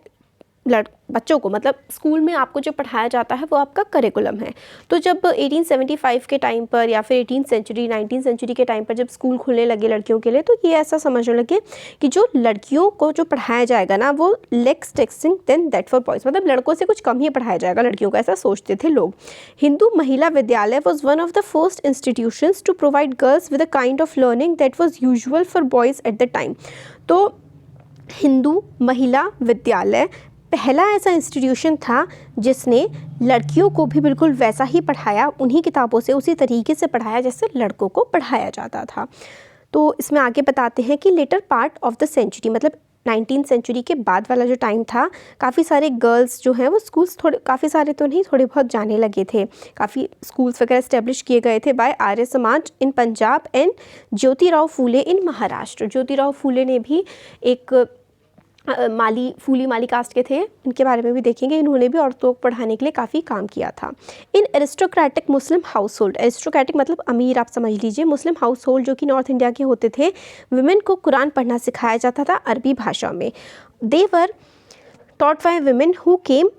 Speaker 1: बच्चों को, मतलब स्कूल में आपको जो पढ़ाया जाता है वो आपका करिकुलम है। तो जब 1875 के टाइम पर या फिर 18th सेंचुरी 19th सेंचुरी के टाइम पर जब स्कूल खुलने लगे लड़कियों के लिए, तो ये ऐसा समझने लगे कि जो लड़कियों को जो पढ़ाया जाएगा ना वो less taxing than that for boys, मतलब लड़कों से कुछ कम ही पढ़ाया जाएगा लड़कियों को, ऐसा सोचते थे लोग। Hindu Mahila Vidyalaya was one of the first institutions to provide girls with a kind of learning that was usual for boys at the time. तो हिंदू महिला विद्यालय पहला ऐसा इंस्टीट्यूशन था जिसने लड़कियों को भी बिल्कुल वैसा ही पढ़ाया, उन्हीं किताबों से उसी तरीके से पढ़ाया जैसे लड़कों को पढ़ाया जाता था। तो इसमें आगे बताते हैं कि later part of the century, मतलब 19th सेंचुरी के बाद वाला जो टाइम था, काफ़ी सारे गर्ल्स जो हैं वो स्कूल्स थोड़े, काफ़ी सारे तो नहीं, थोड़े बहुत जाने लगे थे। काफ़ी स्कूल्स वगैरह इस्टेब्लिश किए गए थे bye Arya Samaj in Punjab and Jyotirao Phule इन महाराष्ट्र। ज्योतिराव फूले ने भी एक फूली माली कास्ट के थे, इनके बारे में भी देखेंगे। इन्होंने भी औरतों को पढ़ाने के लिए काफ़ी काम किया था। इन एरिस्टोक्रेटिक मुस्लिम हाउस होल्ड, एरिस्टोक्रेटिक मतलब अमीर आप समझ लीजिए, मुस्लिम हाउस होल्ड जो कि नॉर्थ इंडिया के होते थे, वुमेन को कुरान पढ़ना सिखाया जाता था अरबी भाषा में। They were taught by women who came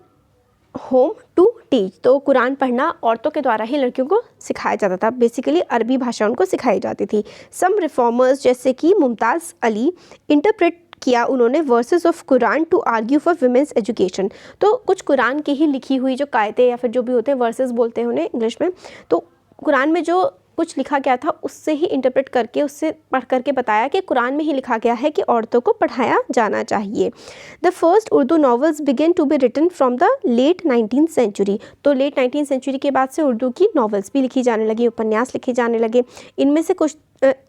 Speaker 1: home to teach, तो कुरान पढ़ना औरतों के द्वारा ही लड़कियों को सिखाया जाता था। बेसिकली अरबी भाषा उनको सिखाई जाती थी। सम रिफॉर्मर्स जैसे कि मुमताज़ अली इंटरप्रेट किया उन्होंने verses of Quran to argue for women's education. तो कुछ कुरान की ही लिखी हुई जो कायदे या फिर जो भी होते हैं, वर्सेस बोलते हैं उन्हें इंग्लिश में, तो कुरान में जो कुछ लिखा गया था उससे ही इंटरप्रेट करके, उससे पढ़ करके बताया कि कुरान में ही लिखा गया है कि औरतों को पढ़ाया जाना चाहिए। The first Urdu novels began to be written from the late 19th century. तो लेट 19th सेंचुरी के बाद से उर्दू की नॉवेल्स भी लिखी जाने लगी, उपन्यास लिखे जाने लगे। इनमें से कुछ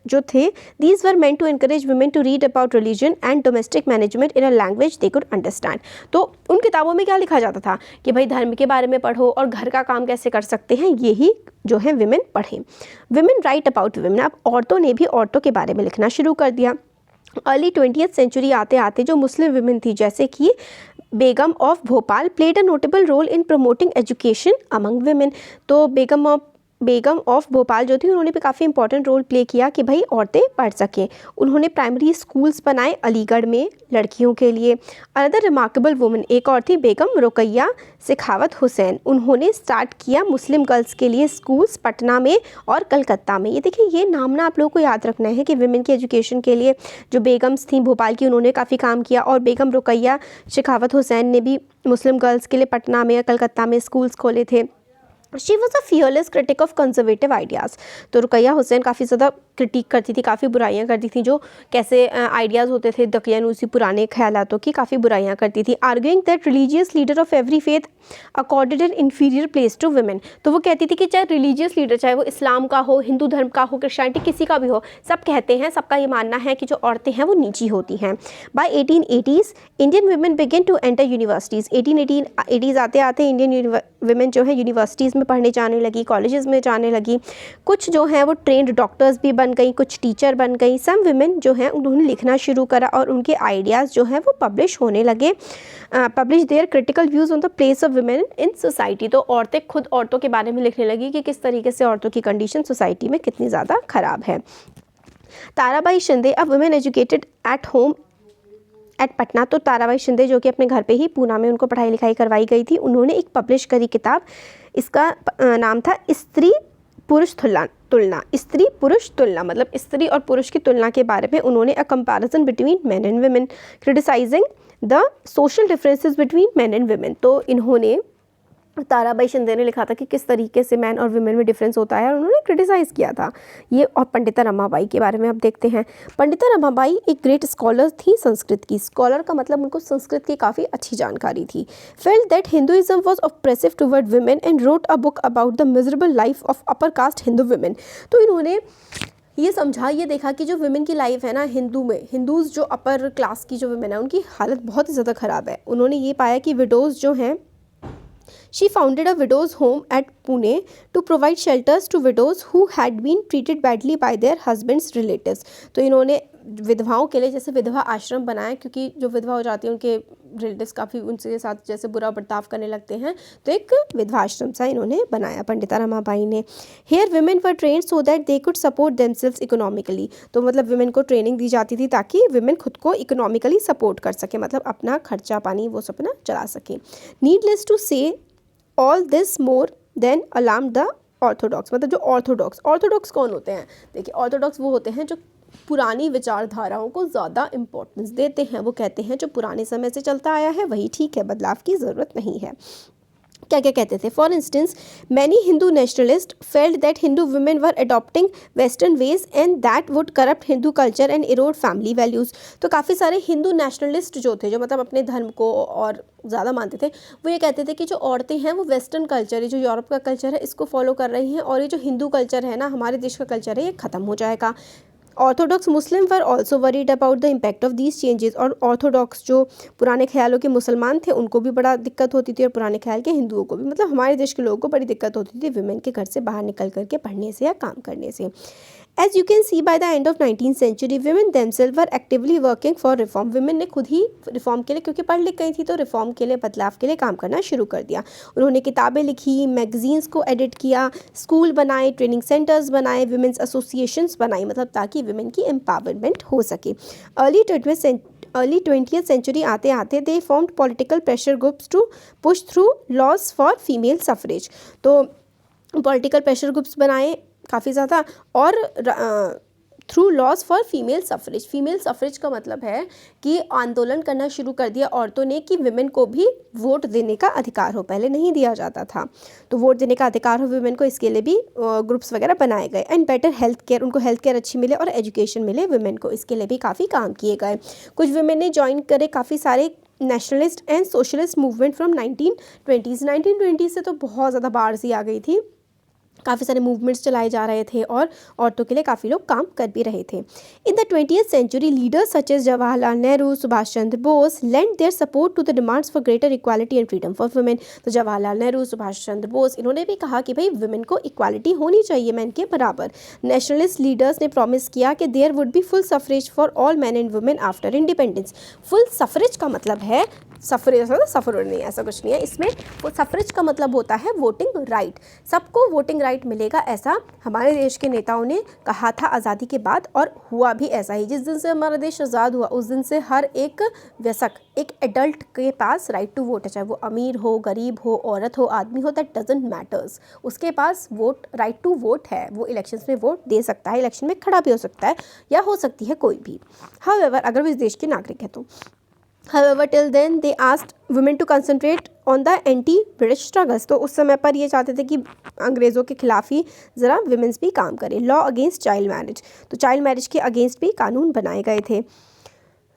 Speaker 1: जो थे, these were meant to encourage women to read about religion and domestic management in a language they could understand. तो उन किताबों में क्या लिखा जाता था कि भाई धर्म के बारे में पढ़ो और घर का काम कैसे कर सकते हैं, यही जो है विमेन पढ़ें। विमेन राइट अबाउट विमेन, अब औरतों ने भी औरतों के बारे में लिखना शुरू कर दिया। अर्ली 20th सेंचुरी आते आते जो मुस्लिम विमेन थी, जैसे कि Begum of Bhopal played a notable role in promoting education among women. तो बेगम ऑफ भोपाल जो थी, उन्होंने भी काफ़ी इंपॉर्टेंट रोल प्ले किया कि भाई औरतें पढ़ सकें। उन्होंने प्राइमरी स्कूल्स बनाए अलीगढ़ में लड़कियों के लिए। अनदर रिमार्केबल वुमन एक और थी बेगम रुकैया सखावत हुसैन। उन्होंने स्टार्ट किया मुस्लिम गर्ल्स के लिए स्कूल्स पटना में और कलकत्ता में। ये देखिए, ये नाम ना आप लोगों को याद रखना है कि विमेन की एजुकेशन के लिए जो बेगम्स थी भोपाल की, उन्होंने काफ़ी काम किया। और बेगम रुकैया सखावत हुसैन ने भी मुस्लिम गर्ल्स के लिए पटना में या कलकत्ता में स्कूल्स खोले थे। She was a fearless critic of conservative ideas. तो रुकैया हुसैन काफ़ी ज़्यादा क्रिटिक करती थी, काफ़ी बुराइयां करती थी, जो कैसे आइडियाज़ होते थे दकियानूसी पुराने ख्यालातों की, काफ़ी बुराइयां करती थी। Arguing that religious leader of every faith accorded an inferior place to women. तो वो कहती थी कि चाहे रिलीजियस लीडर, चाहे वो इस्लाम का हो, हिंदू धर्म का हो, क्रिश्चियनिटी किसी का भी हो, सब कहते हैं, सबका ये मानना है कि जो औरतें हैं वो नीची होती हैं। By 1880s Indian women began to enter universities. 1880s आते आते इंडियन वुमेन जो है यूनिवर्सिटीज़ में पढ़ने जाने लगी, कॉलेजेस में जाने लगी। कुछ जो हैं वो ट्रेंड डॉक्टर्स भी बन गई, कुछ टीचर बन गई। सम वुमेन जो हैं उन्होंने लिखना शुरू करा और उनके आइडियाज़ जो हैं वो पब्लिश होने लगे। Publish there critical views on the place of women in society. तो औरतें खुद औरतों के बारे में लिखने लगी कि किस तरीके से औरतों की कंडीशन सोसाइटी में कितनी ज़्यादा ख़राब है। Tarabai Shinde, a woman educated at home at Patna. तो ताराबाई शिंदे जो कि अपने घर पे ही पूना में उनको पढ़ाई लिखाई करवाई गई थी, उन्होंने एक पब्लिश करी किताब, इसका नाम था स्त्री पुरुष तुलना। स्त्री पुरुष तुलना मतलब स्त्री और पुरुष की तुलना के बारे में उन्होंने a comparison between men and women criticising the social differences between men and women. तो इन्होंने, ताराबाई शिंदे ने लिखा था कि किस तरीके से मैन और वुमेन में डिफरेंस होता है और उन्होंने क्रिटिसाइज़ किया था ये। और पंडिता रमाबाई के बारे में अब देखते हैं। पंडिता रमाबाई एक ग्रेट स्कॉलर थी संस्कृत की। स्कॉलर का मतलब उनको संस्कृत की काफ़ी अच्छी जानकारी थी। Felt that Hinduism was oppressive toward women and wrote a book about the miserable life of upper caste Hindu women. तो इन्होंने ये समझा, ये देखा कि जो वुमेन की लाइफ है ना हिंदूज़ जो अपर क्लास की जो वुमेन है उनकी हालत बहुत ही ज़्यादा ख़राब है। उन्होंने ये पाया कि विडोज़ जो हैं, she founded a widows home at Pune to provide shelters to widows who had been treated badly by their husbands' relatives। तो इन्होंने विधवाओं के लिए जैसे विधवा आश्रम बनाया, क्योंकि जो विधवा हो जाती है उनके रिलेटिव्स काफ़ी उनके साथ जैसे बुरा बर्ताव करने लगते हैं, तो एक विधवा आश्रम सा इन्होंने बनाया पंडिता रमाबाई ने। Here women were trained so that they could support themselves economically. तो मतलब वुमेन को ट्रेनिंग दी जाती थी ताकि वुमेन खुद को इकोनॉमिकली सपोर्ट कर सके, मतलब अपना खर्चा पानी वो सब ना चला सके। नीडलेस टू से all this more than alarm the Orthodox. मतलब जो ऑर्थोडॉक्स कौन होते हैं? देखिए, ऑर्थोडॉक्स वो होते हैं जो पुरानी विचारधाराओं को ज़्यादा इम्पोर्टेंस देते हैं। वो कहते हैं जो पुराने समय से चलता आया है वही ठीक है, बदलाव की ज़रूरत नहीं है। क्या क्या कहते थे? For instance, many Hindu nationalist felt that Hindu women were adopting western ways and that would corrupt Hindu culture and erode family values. तो काफ़ी सारे हिंदू नेशनलिस्ट जो थे, जो मतलब अपने धर्म को और ज़्यादा मानते थे, वो ये कहते थे कि जो औरतें हैं वो वेस्टर्न कल्चर, ये जो यूरोप का कल्चर है इसको फॉलो कर रही हैं और ये जो हिंदू कल्चर है ना, हमारे देश का कल्चर है, ये ख़त्म हो जाएगा। Orthodox Muslim were also worried about the impact of these changes. और ऑर्थोडॉक्स जो पुराने ख्यालों के मुसलमान थे उनको भी बड़ा दिक्कत होती थी और पुराने ख्याल के हिंदुओं को भी, मतलब हमारे देश के लोगों को बड़ी दिक्कत होती थी वुमेन के घर से बाहर निकल करके पढ़ने से या काम करने से। As you can see, by the end of 19th century, women themselves were actively working for reform। women ने खुद ही रिफॉर्म के लिए, क्योंकि पढ़ लिख गई थी, तो रिफॉर्म के लिए, बदलाव के लिए काम करना शुरू कर दिया। उन्होंने किताबें लिखी, मैगजीन्स को एडिट किया, स्कूल बनाए, ट्रेनिंग सेंटर्स बनाए, वुमेन्स एसोसिएशंस बनाई, मतलब ताकि वुमेन की एम्पावरमेंट हो सके। अर्ली 20th सेंचुरी आते आते they formed political pressure groups to push through laws for female suffrage. तो पॉलिटिकल प्रेशर ग्रुप्स बनाए काफ़ी ज़्यादा और through laws for female suffrage. Female suffrage का मतलब है कि आंदोलन करना शुरू कर दिया औरतों ने कि विमेन को भी वोट देने का अधिकार हो, पहले नहीं दिया जाता था, तो वोट देने का अधिकार हो विमेन को, इसके लिए भी ग्रुप्स वगैरह बनाए गए। एंड बेटर हेल्थ केयर, उनको हेल्थ केयर अच्छी मिले और एजुकेशन मिले विमेन को, इसके लिए भी काफ़ी काम किए गए। कुछ विमेन ने ज्वाइन करे काफ़ी सारे nationalist and socialist movement from 1920s। 1920 से तो बहुत ज़्यादा बाढ़ सी आ गई थी, काफ़ी सारे मूवमेंट्स चलाए जा रहे थे और औरतों के लिए काफ़ी लोग काम कर भी रहे थे। In the 20th century leaders such as Jawaharlal Nehru, Subhash Chandra Bose lend their support to the demands for greater equality and freedom for women. तो जवाहरलाल नेहरू, सुभाष चंद्र बोस, इन्होंने भी कहा कि भाई वुमेन को इक्वालिटी होनी चाहिए मैन के बराबर। नेशनलिस्ट लीडर्स ने प्रॉमिस किया कि there would be full suffrage for all man and women after independence. Full suffrage का मतलब है सफरेज, सफर नहीं, ऐसा कुछ नहीं है इसमें। वो सफरेज का मतलब होता है वोटिंग राइट, सबको वोटिंग राइट मिलेगा, ऐसा हमारे देश के नेताओं ने कहा था आज़ादी के बाद, और हुआ भी ऐसा ही। जिस दिन से हमारा देश आज़ाद हुआ उस दिन से हर एक वयस्क, एक एडल्ट के पास राइट टू वोट है, चाहे वो अमीर हो, गरीब हो, औरत हो, आदमी हो, दैट डजंट मैटर्स, उसके पास वोट, राइट टू वोट है, वो इलेक्शंस में वोट दे सकता है, इलेक्शन में खड़ा भी हो सकता है या हो सकती है कोई भी। हाउएवर अगर वो इस देश के नागरिक है तो। However, till then they asked women to concentrate on the anti-British struggles। तो उस समय पर ये चाहते थे कि अंग्रेज़ों के खिलाफ ही ज़रा विमेंस भी काम करें। लॉ अगेंस्ट चाइल्ड मैरिज, तो चाइल्ड मैरिज के अगेंस्ट भी कानून बनाए गए थे।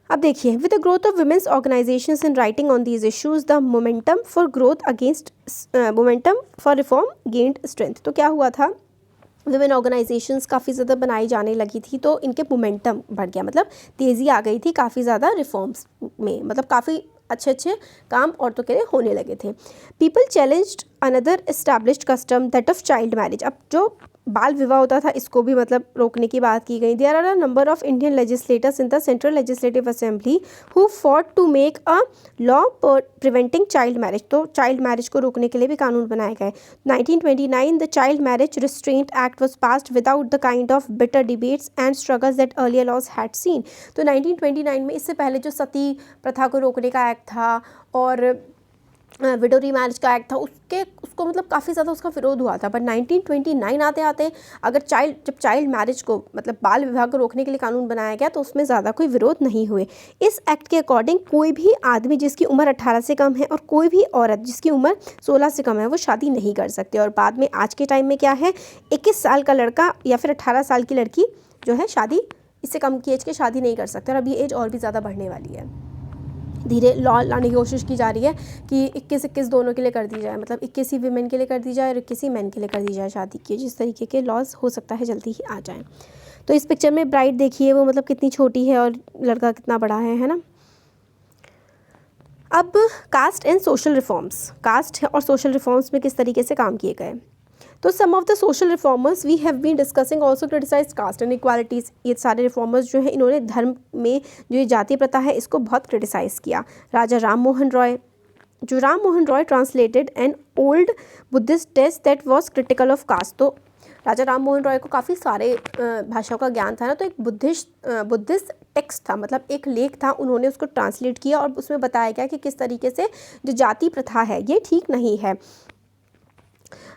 Speaker 1: अब देखिए, with the growth of women's organisations in writing on these issues the momentum for reform gained strength. तो क्या हुआ था, विमेन ऑर्गेनाइजेशंस काफ़ी ज़्यादा बनाई जाने लगी थी, तो इनके मोमेंटम बढ़ गया, मतलब तेज़ी आ गई थी काफ़ी ज़्यादा रिफॉर्म्स में, मतलब काफ़ी अच्छे अच्छे काम औरतों के लिए होने लगे थे। People challenged another established custom that of child marriage. अब जो बाल विवाह होता था इसको भी मतलब रोकने की बात की गई। There are a number of Indian legislators in the central legislative assembly who fought to make a law preventing child marriage. तो चाइल्ड मैरिज को रोकने के लिए भी कानून बनाए गए। 1929 the child marriage restraint act was passed without the kind of bitter debates and struggles that earlier laws had seen. तो 1929 में, इससे पहले जो सती प्रथा को रोकने का एक्ट था और विडो रीमैरिज का एक्ट था, उसको मतलब काफ़ी ज़्यादा उसका विरोध हुआ था। पर 1929 आते आते जब चाइल्ड मैरिज को मतलब बाल विवाह को रोकने के लिए कानून बनाया गया तो उसमें ज़्यादा कोई विरोध नहीं हुए। इस एक्ट के अकॉर्डिंग कोई भी आदमी जिसकी उम्र 18 से कम है और कोई भी औरत जिसकी उम्र 16 से कम है वो शादी नहीं कर सकते। और बाद में आज के टाइम में क्या है, 21 साल का लड़का या फिर 18 साल की लड़की जो है शादी, इससे कम की एज के शादी नहीं कर सकते। और अब ये एज और भी ज़्यादा बढ़ने वाली है। धीरे लॉ लाने की कोशिश की जा रही है कि 21 दोनों के लिए कर दी जाए, मतलब 21 ही वीमेन के लिए कर दी जाए और 21 ही मैन के लिए कर दी जाए शादी की। जिस तरीके के लॉज हो सकता है जल्दी ही आ जाएं। तो इस पिक्चर में ब्राइड देखिए, वो मतलब कितनी छोटी है और लड़का कितना बड़ा है ना। अब caste and social reforms, caste और सोशल रिफॉर्म्स में किस तरीके से काम किए गए। तो some of the social reformers we have been discussing also criticise caste and equalities. ये सारे रिफॉर्मर्स जो है इन्होंने धर्म में जो ये जातीय प्रथा है इसको बहुत क्रिटिसाइज़ किया। Raja Ram Mohan Roy translated an old Buddhist text that was critical of caste. तो राजा राम मोहन रॉय को काफ़ी सारे भाषाओं का ज्ञान था ना, तो एक बुद्धिस्ट टेक्स्ट था, मतलब एक लेख था, उन्होंने उसको ट्रांसलेट किया और उसमें बताया गया कि किस तरीके से जो जाति प्रथा है ये ठीक नहीं है।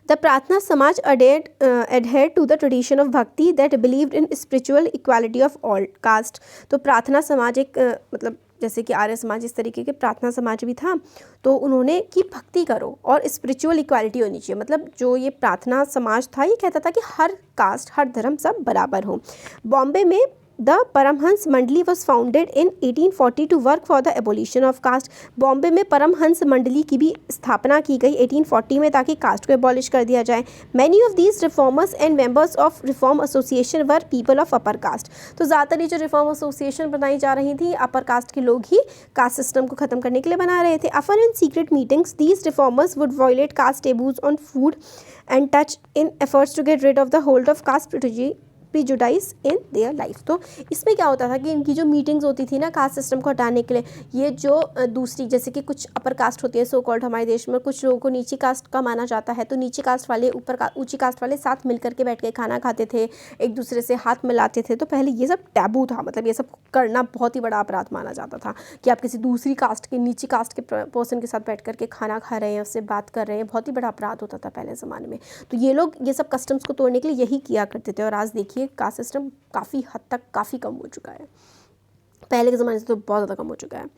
Speaker 1: The प्रार्थना समाज adhered to the tradition of bhakti that believed in spiritual equality of all caste। तो प्रार्थना समाज एक मतलब जैसे कि आर्य समाज इस तरीके के प्रार्थना समाज भी था, तो उन्होंने कि भक्ति करो और स्पिरिचुअल इक्वालिटी होनी चाहिए। मतलब जो ये प्रार्थना समाज था ये कहता था कि हर कास्ट, हर धर्म सब बराबर हो। बॉम्बे में the Paramhans Mandali was founded in 1840 to work for the abolition of caste. Bombay में परमहंस मंडली की भी स्थापना की गई 1840 में ताकि कास्ट को एबॉलिश कर दिया जाए। Many of these reformers and members of reform association were people of upper caste. तो ज़्यादातर ये जो रिफॉर्म एसोसिएशन बनाई जा रही थी अपर कास्ट के लोग ही कास्ट सिस्टम को ख़त्म करने के लिए बना रहे थे। Often in secret meetings these reformers would violate caste taboos on food and touch in efforts to get rid of the hold of caste prejudice in their life. तो इसमें क्या होता था कि इनकी जो मीटिंग्स होती थी ना कास्ट सिस्टम को हटाने के लिए, ये जो दूसरी जैसे कि कुछ अपर कास्ट होती है सो कॉल्ड हमारे देश में, कुछ लोगों को नीची कास्ट का माना जाता है, तो नीची कास्ट वाले ऊंची कास्ट वाले साथ मिल करके बैठ के खाना खाते थे, एक दूसरे से हाथ मिलाते थे। तो पहले ये सब टैबू था, मतलब ये सब करना बहुत ही बड़ा अपराध माना जाता था कि आप किसी दूसरी कास्ट के नीची कास्ट के पर्सन के साथ बैठ करके खाना खा रहे हैं, उससे बात कर रहे हैं, बहुत ही बड़ा अपराध होता था पहले ज़माने में। तो ये लोग ये सब कस्टम्स को तोड़ने के लिए यही किया करते थे। और आज देखिए कास्ट सिस्टम काफ़ी हद तक काफ़ी कम हो चुका है, पहले के ज़माने से तो बहुत ज़्यादा कम हो चुका है।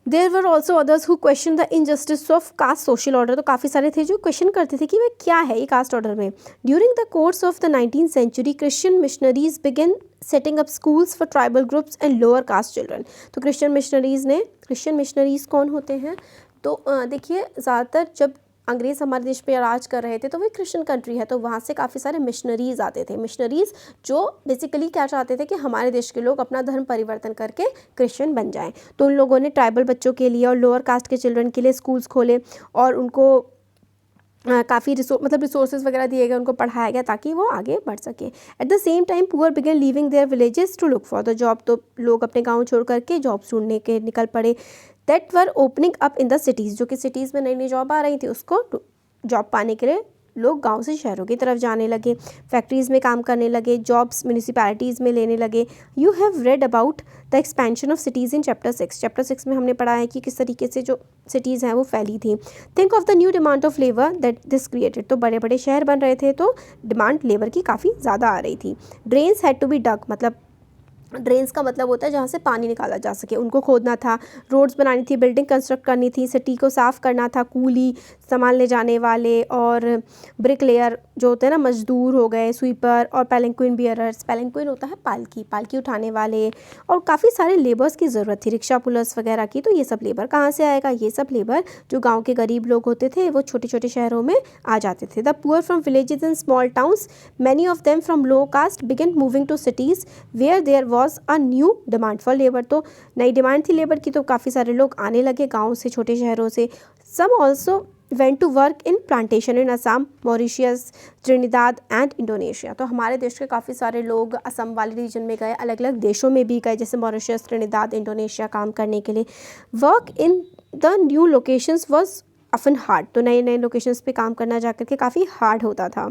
Speaker 1: There were also others who question the injustice of caste social order. तो काफ़ी सारे थे जो क्वेश्चन करते थे कि भाई क्या है ये कास्ट ऑर्डर में। During the course of the 19th century Christian missionaries begin setting up schools for tribal groups and lower caste children. तो क्रिश्चियन मिशनरीज कौन होते हैं? तो देखिए ज़्यादातर जब अंग्रेज़ हमारे देश पे राज कर रहे थे तो वही क्रिश्चियन कंट्री है, तो वहाँ से काफ़ी सारे मिशनरीज़ आते थे। मिशनरीज़ जो बेसिकली क्या चाहते थे कि हमारे देश के लोग अपना धर्म परिवर्तन करके क्रिश्चियन बन जाएं। तो उन लोगों ने ट्राइबल बच्चों के लिए और लोअर कास्ट के चिल्ड्रन के लिए स्कूल्स खोले और उनको काफ़ी रिसोर्सेज वगैरह दिए गए, उनको पढ़ाया गया ताकि वो आगे बढ़ सके। At the same time poor began leaving their villages to look for the job. तो लोग अपने गाँव छोड़ करके जॉब ढूंढने के निकल पड़े। That were opening up in the cities. जो कि सिटीज़ में नई नई जॉब आ रही थी, उसको जॉब पाने के लिए लोग गांव से शहरों की तरफ जाने लगे, फैक्ट्रीज़ में काम करने लगे, जॉब्स म्यूनिसिपैलिटीज़ में लेने लगे। You have read about the expansion of cities in chapter 6। Chapter 6 में हमने पढ़ा है कि किस तरीके से जो सिटीज़ हैं वो फैली थी। Think of the new demand of labour that this created. तो बड़े बड़े शहर बन रहे थे तो डिमांड लेबर की काफ़ी ज़्यादा आ रही थी। ड्रेन्स हैड टू बी डग। मतलब ड्रेन्स का मतलब होता है जहाँ से पानी निकाला जा सके, उनको खोदना था। रोड्स बनानी थी, बिल्डिंग कंस्ट्रक्ट करनी थी, सिटी को साफ़ करना था। कूली, सामान ले जाने वाले और ब्रिक लेयर जो होते हैं ना, मजदूर हो गए, स्वीपर और पैलेंक्विन बियरर्स। पैलेंक्विन होता है पालकी उठाने वाले, और काफ़ी सारे लेबर्स की ज़रूरत थी, रिक्शा पुलर्स वगैरह की। तो ये सब लेबर कहाँ से आएगा? ये सब लेबर जो गाँव के गरीब लोग होते थे वो छोटे छोटे शहरों में आ जाते थे। The poor from villages and small towns, many of them from low caste, began moving to cities where there was a new demand for labour. तो नई डिमांड थी लेबर की, तो काफ़ी सारे लोग आने लगे गाँव से, छोटे शहरों से। Some also went to work in plantation in Assam, Mauritius, Trinidad and Indonesia. तो हमारे देश के काफ़ी सारे लोग असम वाले रीजन में गए, अलग अलग देशों में भी गए, जैसे मॉरिशियस, ट्रिनिदाद, इंडोनेशिया काम करने के लिए। Work in the new locations was often hard. तो नए नए लोकेशंस पे काम करना जाकर के काफ़ी हार्ड होता था।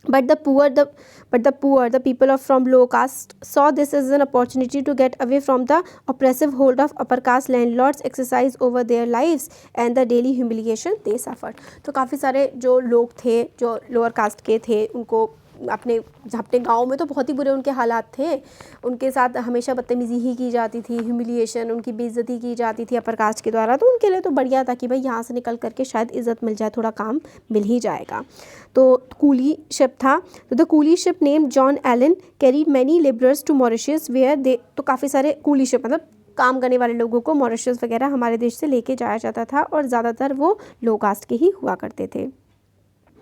Speaker 1: But the poor, the people from low caste saw this as an opportunity to get away from the oppressive hold of upper caste landlords exercise over their lives and the daily humiliation they suffered। तो काफ़ी सारे जो लोग थे जो lower caste के थे, उनको अपने गाँव में तो बहुत ही बुरे उनके हालात थे, उनके साथ हमेशा बदतमीज़ी ही की जाती थी, ह्यूमिलिएशन, उनकी बेइज्जती की जाती थी अपर कास्ट के द्वारा। तो उनके लिए तो बढ़िया था कि भाई यहाँ से निकल करके शायद इज़्ज़त मिल जाए, थोड़ा काम मिल ही जाएगा। तो कूली शिप था। तो the coolie ship name John Allen carried many labourers to Mauritius where they. तो काफ़ी सारे कूली शिप मतलब काम करने वाले लोगों को मॉरिशस वगैरह हमारे देश से लेके जाया जाता था, और ज़्यादातर वो लो कास्ट के ही हुआ करते थे।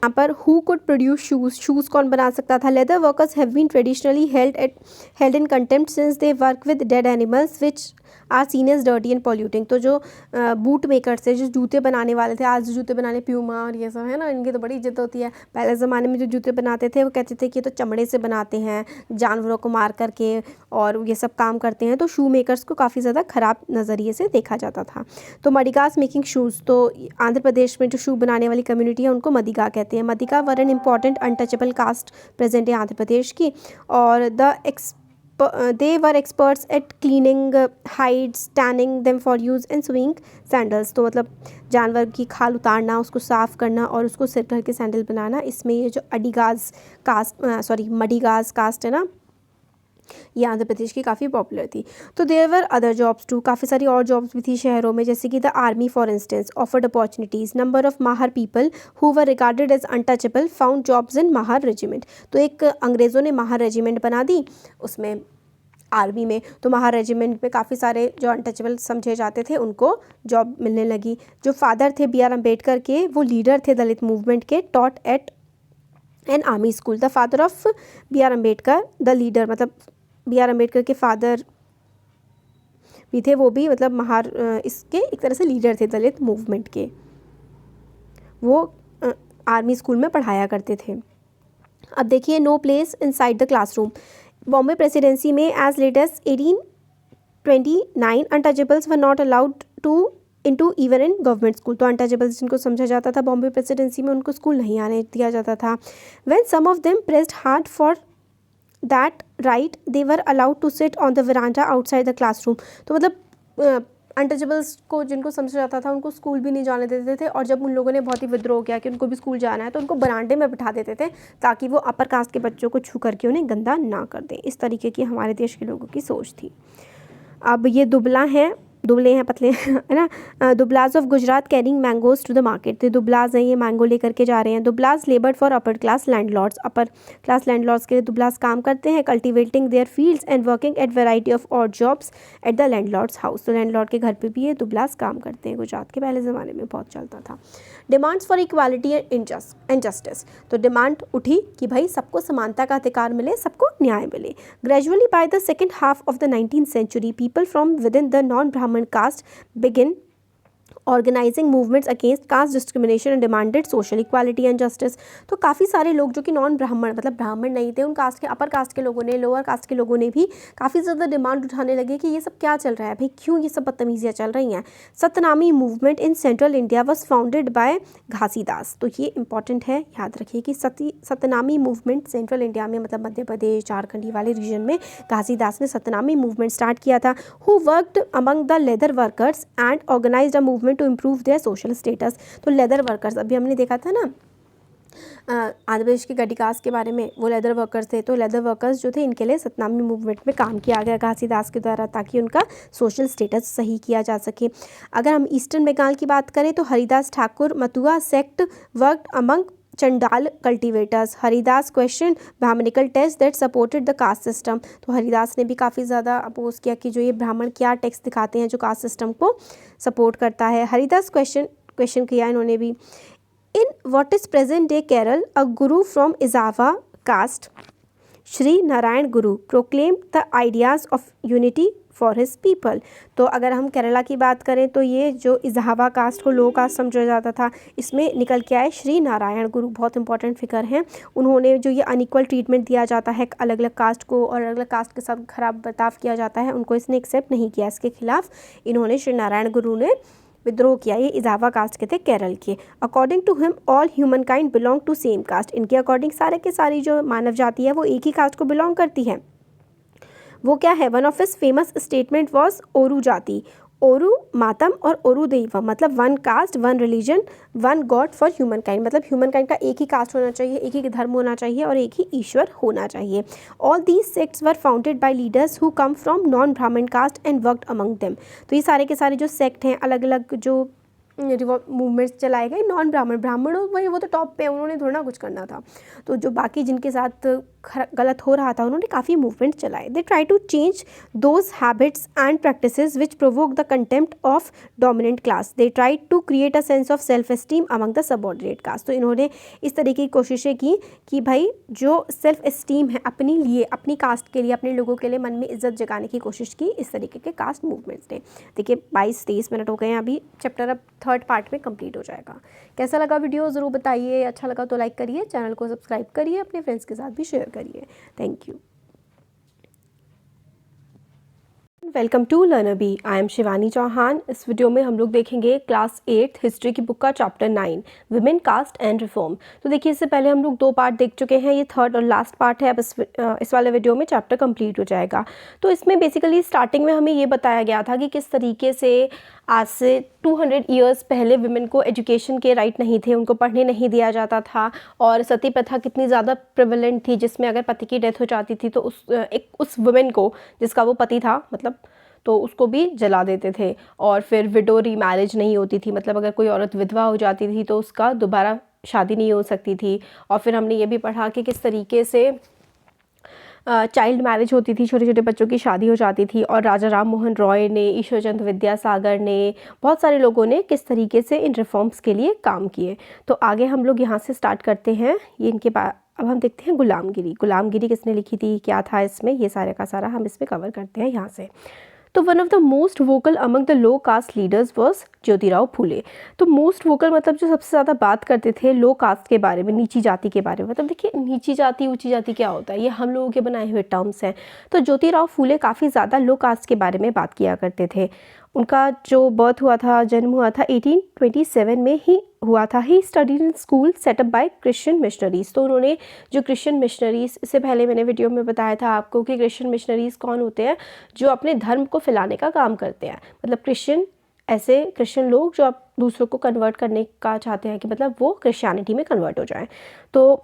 Speaker 1: यहाँ पर हु कुड प्रोड्यूस शूज़ कौन बना सकता था? Leather workers have been traditionally held in contempt since they work with dead animals which are seen as dirty and polluting. तो जो बूट मेकर्स थे, जो जूते बनाने वाले थे, आज जो जूते बनाने प्यूमा और ये सब है ना, इनकी तो बड़ी इज्जत होती है। पहले ज़माने में जो जूते बनाते थे वो कहते थे कि ये तो चमड़े से बनाते हैं, जानवरों को मार करके और ये सब काम करते हैं। तो शू मेकर्स को काफ़ी ज़्यादा ख़राब नज़रिए से देखा जाता था। तो मडिगास मेकिंग शूज़, तो आंध्र प्रदेश में जो शू बनाने वाली कम्युनिटी है उनको मदिगा कहते हैं। Madiga were an important untouchable caste present है आंध्र प्रदेश की, और they were experts at cleaning hides, tanning them for use and sewing sandals। तो मतलब जानवर की खाल उतारना, उसको साफ़ करना और उसको सिर भर के सैंडल बनाना, इसमें ये जो मडिगास कास्ट है ना, ये आंध्र प्रदेश की काफ़ी पॉपुलर थी। तो there were other jobs too, काफ़ी सारी और जॉब्स भी थी शहरों में, जैसे कि the army for instance offered opportunities. Number of Mahar people who were regarded as untouchable found jobs in Mahar regiment. तो एक अंग्रेज़ों ने माहर रेजिमेंट बना दी उसमें आर्मी में, तो माहर रेजिमेंट में काफ़ी सारे जो अनटचेबल समझे जाते थे उनको जॉब मिलने लगी। जो फादर थे बी आर अम्बेडकर के, वो लीडर थे दलित मूवमेंट के, taught at an army school. The father of B R Ambedkar, the leader, मतलब बी आर अम्बेडकर के फादर भी थे, वो भी मतलब इसके एक तरह से लीडर थे दलित मूवमेंट के, वो आर्मी स्कूल में पढ़ाया करते थे। अब देखिए, no place inside the classroom. Bombay presidency में as late as 1829 untouchables were not allowed to into even in government school. तो अनटचेबल्स जिनको समझा जाता था बॉम्बे प्रेसिडेंसी में, उनको स्कूल नहीं आने दिया जाता था। When some of them pressed hard for that right they were allowed to sit on the veranda outside the classroom. तो मतलब अनटचेबल्स को जिनको समझा जाता था उनको स्कूल भी नहीं जाने देते थे, और जब उन लोगों ने बहुत ही विद्रोह किया कि उनको भी स्कूल जाना है तो उनको बरामदे में बिठा देते थे ताकि वो अपर कास्ट के बच्चों को छू करके उन्हें गंदा ना कर दें। इस तरीके की हमारे देश के लोगों की सोच थी। अब ये दुबले हैं पतले है ना। Dublas of Gujarat carrying mangoes to the market. तो दुबलाज हैं, ये मैंगो लेकर के जा रहे हैं। Dublas laboured for upper class landlords. Upper class landlords के लिए दुबलाज काम करते हैं। Cultivating their fields and working at variety of odd jobs at the landlord's house. तो लैंडलॉर्ड के घर पे भी ये दुबलाज काम करते हैं। गुजरात के पहले ज़माने में बहुत चलता था। Demands for equality and justice. तो डिमांड उठी कि भाई सबको समानता का अधिकार मिले, सबको न्याय मिले। Gradually by the second half of the 19th century people from within the non Brahmin caste begin organising movements against caste discrimination and demanded social equality and justice. तो काफ़ी सारे लोग जो कि नॉन ब्राह्मण मतलब ब्राह्मण नहीं थे, उन कास्ट के अपर कास्ट के लोगों ने, लोअर कास्ट के लोगों ने भी काफ़ी ज़्यादा डिमांड उठाने लगे कि ये सब क्या चल रहा है भाई, क्यों ये सब बदतमीजियाँ चल रही हैं। Satnami movement in central India was founded by Ghasidas. तो ये इंपॉर्टेंट है, याद रखिए कि सतनामी मूवमेंट सेंट्रल इंडिया में मतलब मध्य प्रदेश झारखंड वाले रीजन में घासीदास ने सतनामी मूवमेंट स्टार्ट किया था। Who worked among the leather workers and organised a movement to improve their social status. तो लेदर वर्कर्स अभी हमने देखा था ना आंध्र प्रदेश के गढ़िकास के बारे में, वो लेदर वर्कर्स थे। तो लेदर वर्कर्स जो थे इनके लिए सतनामी मूवमेंट में काम किया गया घासीदास के द्वारा ताकि उनका सोशल स्टेटस सही किया जा सके। अगर हम ईस्टर्न बंगाल की बात करें तो Haridas Thakur Matua sect worked among Chandal cultivators. Haridas question Brahmanical text that supported the caste system. तो हरिदास ने भी काफ़ी ज़्यादा अपोज किया कि जो ये ब्राह्मण क्या टेक्स्ट दिखाते हैं जो कास्ट सिस्टम को सपोर्ट करता है। हरिदास क्वेश्चन किया इन्होंने भी। In what is present day Kerala a guru from Ezhava caste Shri Narayana Guru proclaim the ideas of unity for his people. तो अगर हम केरला की बात करें तो ये जो इजावा कास्ट को लो कास्ट समझा जाता था, इसमें निकल के आए श्री नारायण गुरु, बहुत इंपॉर्टेंट फिगर हैं। उन्होंने जो ये अनइक्वल ट्रीटमेंट दिया जाता है अलग अलग कास्ट को और अलग अलग कास्ट के साथ खराब बर्ताव किया जाता है, उनको इसने एक्सेप्ट नहीं किया। इसके खिलाफ इन्होंने श्री नारायण गुरु ने विद्रोह किया। ये इजावा कास्ट के थे केरल के। According to him all humankind belong to same caste. इनके अकॉर्डिंग सारे के सारी जो मानव जाति है वो एक ही कास्ट को बिलोंग करती है। वो क्या है, one of his famous statement was ओरू जाति, ओरू मातम और ओरू दैवम, मतलब one caste one religion one god for human kind. मतलब ह्यूमन काइंड का एक ही कास्ट होना चाहिए, एक ही धर्म होना चाहिए और एक ही ईश्वर होना चाहिए। All these sects were founded by leaders who come from non Brahmin caste and worked among them. तो ये सारे के सारे जो सेक्ट हैं, अलग अलग जो मूवमेंट्स चलाए गए, नॉन ब्राह्मण भाई वो तो टॉप पे, उन्होंने थोड़ा ना कुछ करना था। तो जो बाकी जिनके साथ गलत हो रहा था उन्होंने काफ़ी मूवमेंट चलाए। They try to change those habits and practices which provoke the contempt of dominant class. They try to create a sense of self esteem among the subordinate caste. तो इन्होंने इस तरीके की कोशिशें की कि भाई जो सेल्फ एस्टीम है अपने लिए, अपनी कास्ट के लिए, अपने लोगों के लिए मन में इज्जत जगाने की कोशिश की इस तरीके के कास्ट मूवमेंट्स ने। देखिए 22-23 मिनट हो गए हैं, अभी चैप्टर अब थर्ड पार्ट में कंप्लीट हो जाएगा। कैसा लगा वीडियो ज़रूर बताइए, अच्छा लगा तो लाइक करिए, चैनल को सब्सक्राइब करिए, अपने फ्रेंड्स के साथ भी शेयर करिए। Thank you. Welcome to learner B, I am Shivani Chauhan. इस वीडियो में हम लोग देखेंगे क्लास 8 हिस्ट्री की बुक का chapter 9 women caste and reform. तो देखिए इससे पहले हम लोग 2 पार्ट देख चुके हैं, ये थर्ड और लास्ट पार्ट है। अब इस वाले वीडियो में चैप्टर कंप्लीट हो जाएगा। तो इसमें बेसिकली स्टार्टिंग में हमें ये बताया गया था कि किस तरीके से आज से 200 ईयर्स पहले विमेन को एजुकेशन के राइट नहीं थे, उनको पढ़ने नहीं दिया जाता था, और सती प्रथा कितनी ज़्यादा प्रिवेलेंट थी, जिसमें अगर पति की डेथ हो जाती थी तो उस वुमेन को जिसका वो पति था मतलब तो उसको भी जला देते थे। और फिर विडो रीमैरिज नहीं होती थी, मतलब अगर कोई औरत विधवा हो जाती थी तो उसका दोबारा शादी नहीं हो सकती थी। और फिर हमने ये भी पढ़ा कि किस तरीके से चाइल्ड मैरिज होती थी, छोटे छोटे बच्चों की शादी हो जाती थी। और राजा राम मोहन रॉय ने, ईश्वर चंद्र विद्यासागर ने, बहुत सारे लोगों ने किस तरीके से इन रिफॉर्म्स के लिए काम किए। तो आगे हम लोग यहाँ से स्टार्ट करते हैं। ये इनके अब हम देखते हैं गुलामगिरी। गुलामगिरी किसने लिखी थी, क्या था इसमें, ये सारे का सारा हम इसमें कवर करते हैं यहाँ से। तो one of the most vocal among the low caste leaders was Jyotirao Phule. तो मोस्ट वोकल मतलब जो सबसे ज़्यादा बात करते थे लो कास्ट के बारे में, नीची जाति के बारे में। मतलब देखिए नीची जाति ऊंची जाति क्या होता है, ये हम लोगों के बनाए हुए टर्म्स हैं। तो ज्योतिराव फूले काफ़ी ज़्यादा लो कास्ट के बारे में बात किया करते थे। उनका जो बर्थ हुआ था, जन्म हुआ था 1827 में ही हुआ था। He studied in school setup bye Christian missionaries. तो उन्होंने जो क्रिश्चियन मिशनरीज, इससे पहले मैंने वीडियो में बताया था आपको कि क्रिश्चियन मिशनरीज कौन होते हैं, जो अपने धर्म को फैलाने का काम करते हैं। मतलब क्रिश्चियन, ऐसे क्रिश्चियन लोग जो आप दूसरों को कन्वर्ट करने का चाहते हैं कि मतलब वो क्रिश्चियनिटी में कन्वर्ट हो जाएं। तो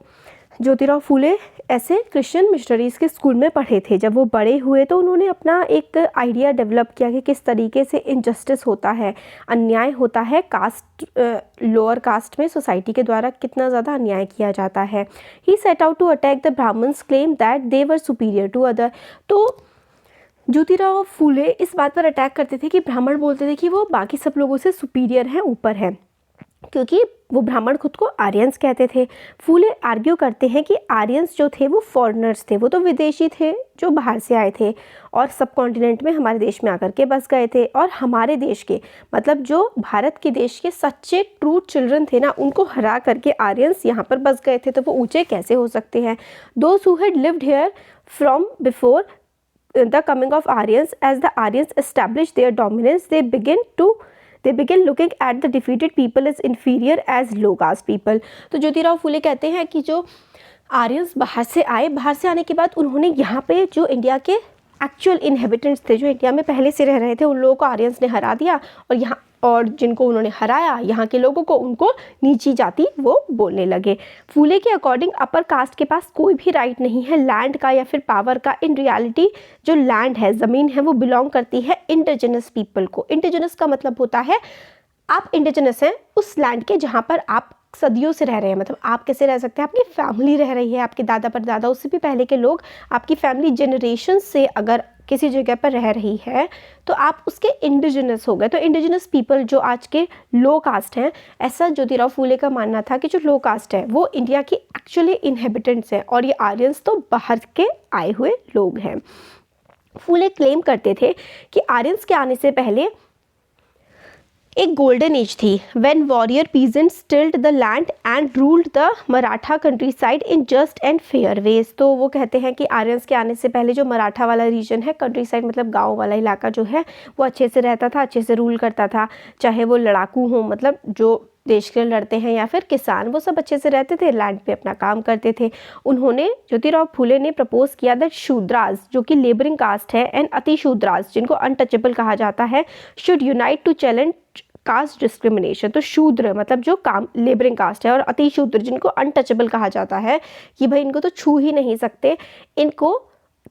Speaker 1: ज्योतिराव फूले ऐसे क्रिश्चियन मिशनरीज़ के स्कूल में पढ़े थे। जब वो बड़े हुए तो उन्होंने अपना एक आइडिया डेवलप किया कि किस तरीके से इनजस्टिस होता है, अन्याय होता है कास्ट, लोअर कास्ट में सोसाइटी के द्वारा कितना ज़्यादा अन्याय किया जाता है। He set out to attack the Brahmans claim that they were superior to other. तो ज्योतिराव फूले इस बात पर अटैक करते थे कि ब्राह्मण बोलते थे कि वो बाकी सब लोगों से सुपीरियर हैं, ऊपर हैं, क्योंकि वो ब्राह्मण खुद को आर्यंस कहते थे। फूले आर्ग्यू करते हैं कि आर्यंस जो थे वो फॉरेनर्स थे, वो तो विदेशी थे जो बाहर से आए थे और सब कॉन्टिनेंट में हमारे देश में आकर के बस गए थे। और हमारे देश के मतलब जो भारत के देश के सच्चे ट्रू चिल्ड्रन थे ना, उनको हरा करके आर्यंस यहाँ पर बस गए थे, तो वो ऊँचे कैसे हो सकते हैं। Those who had lived here from before the coming of Aryans, as the Aryans established their dominance, they begin looking at the defeated people as inferior as low caste people। तो ज्योतिराव फूले कहते हैं कि जो आर्यंस बाहर से आए, बाहर से आने के बाद उन्होंने यहाँ पे जो इंडिया के एक्चुअल इनहेबिटेंट्स थे, जो इंडिया में पहले से रह रहे थे, उन लोगों को आर्यंस ने हरा दिया। और जिनको उन्होंने हराया, यहाँ के लोगों को, उनको नीची जाति वो बोलने लगे। फूले के अकॉर्डिंग अपर कास्ट के पास कोई भी राइट नहीं है लैंड का या फिर पावर का। इन रियलिटी जो लैंड है, ज़मीन है, वो बिलोंग करती है इंडिजिनस पीपल को। इंडिजिनस का मतलब होता है आप इंडिजिनस हैं उस लैंड के जहाँ पर आप सदियों से रह रहे हैं। मतलब आप कैसे रह सकते हैं, आपकी फैमिली रह रही है, आपके दादा परदादा, उससे भी पहले के लोग, आपकी फैमिली जनरेशन से अगर किसी जगह पर रह रही है तो आप उसके इंडिजिनस हो गए। तो इंडिजिनस पीपल जो आज के लो कास्ट हैं, ऐसा ज्योतिराव फूले का मानना था कि जो लो कास्ट है वो इंडिया की एक्चुअली इनहेबिटेंट्स हैं और ये आर्यंस तो बाहर के आए हुए लोग हैं। फूले क्लेम करते थे कि आर्यंस के आने से पहले एक गोल्डन एज थी, when warrior peasants tilled the land and ruled the Maratha countryside in just and fair ways. तो वो कहते हैं कि आर्यंस के आने से पहले जो मराठा वाला रीजन है, कंट्री साइड मतलब गांव वाला इलाका जो है, वो अच्छे से रहता था, अच्छे से रूल करता था। चाहे वो लड़ाकू हों, मतलब जो देश के लिए लड़ते हैं, या फिर किसान, वो सब अच्छे से रहते थे, लैंड पे अपना काम करते थे। उन्होंने, ज्योतिराव फूले ने प्रपोज किया दैट शूद्रास जो कि लेबरिंग कास्ट है एंड अति शूद्रास जिनको अनटचेबल कहा जाता है, should unite to challenge caste discrimination. तो शूद्र मतलब जो काम लेबरिंग कास्ट है और अति शूद्र जिनको अनटचेबल कहा जाता है कि भाई इनको तो छू ही नहीं सकते, इनको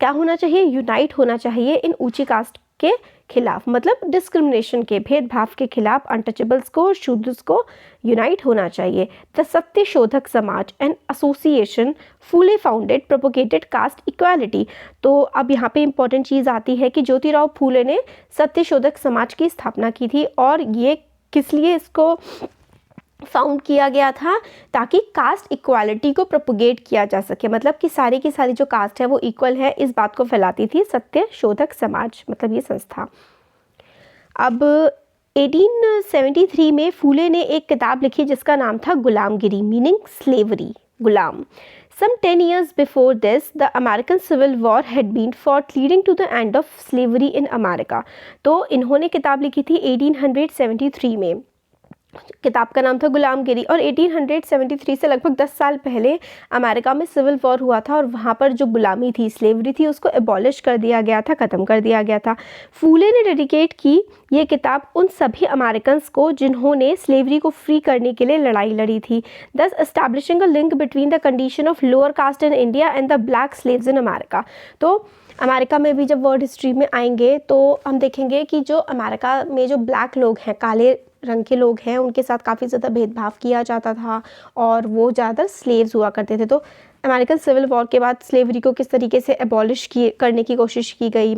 Speaker 1: क्या होना चाहिए, यूनाइट होना चाहिए इन ऊंची कास्ट के खिलाफ, मतलब डिस्क्रिमिनेशन के, भेदभाव के खिलाफ अनटचेबल्स को, शूद्र्स को यूनाइट होना चाहिए। The Satya Shodhak Samaj and association Phule founded propagated caste equality. तो अब यहाँ पे इंपॉर्टेंट चीज़ आती है कि ज्योतिराव फूले ने सत्य शोधक समाज की स्थापना की थी, और ये किस लिए इसको फाउंड किया गया था, ताकि कास्ट इक्वालिटी को प्रोपोगेट किया जा सके, मतलब कि सारी की सारी जो कास्ट है वो इक्वल है, इस बात को फैलाती थी सत्य शोधक समाज, मतलब ये संस्था। अब 1873 में फूले ने एक किताब लिखी जिसका नाम था गुलामगिरी, meaning slavery, Ghulam. Some 10 years before this, the American Civil War had been fought, leading to the end of slavery in America। तो इन्होंने किताब लिखी थी 1873 में, किताब का नाम था गुलामगिरी, और 1873 से लगभग 10 साल पहले अमेरिका में सिविल वॉर हुआ था, और वहाँ पर जो गुलामी थी, स्लेवरी थी, उसको एबॉलिश कर दिया गया था, ख़त्म कर दिया गया था। फूले ने डेडिकेट की ये किताब उन सभी अमेरिकन्स को जिन्होंने स्लेवरी को फ्री करने के लिए लड़ाई लड़ी थी, दस establishing a link between the condition of lower cast in India and the black slaves in America. तो अमेरिका में भी जब वर्ल्ड हिस्ट्री में आएंगे तो हम देखेंगे कि जो अमेरिका में जो ब्लैक लोग हैं, काले रंग के लोग हैं, उनके साथ काफ़ी ज़्यादा भेदभाव किया जाता था और वो ज़्यादातर स्लेव्स हुआ करते थे। तो अमेरिकन सिविल वॉर के बाद स्लेवरी को किस तरीके से एबॉलिश करने की कोशिश की गई,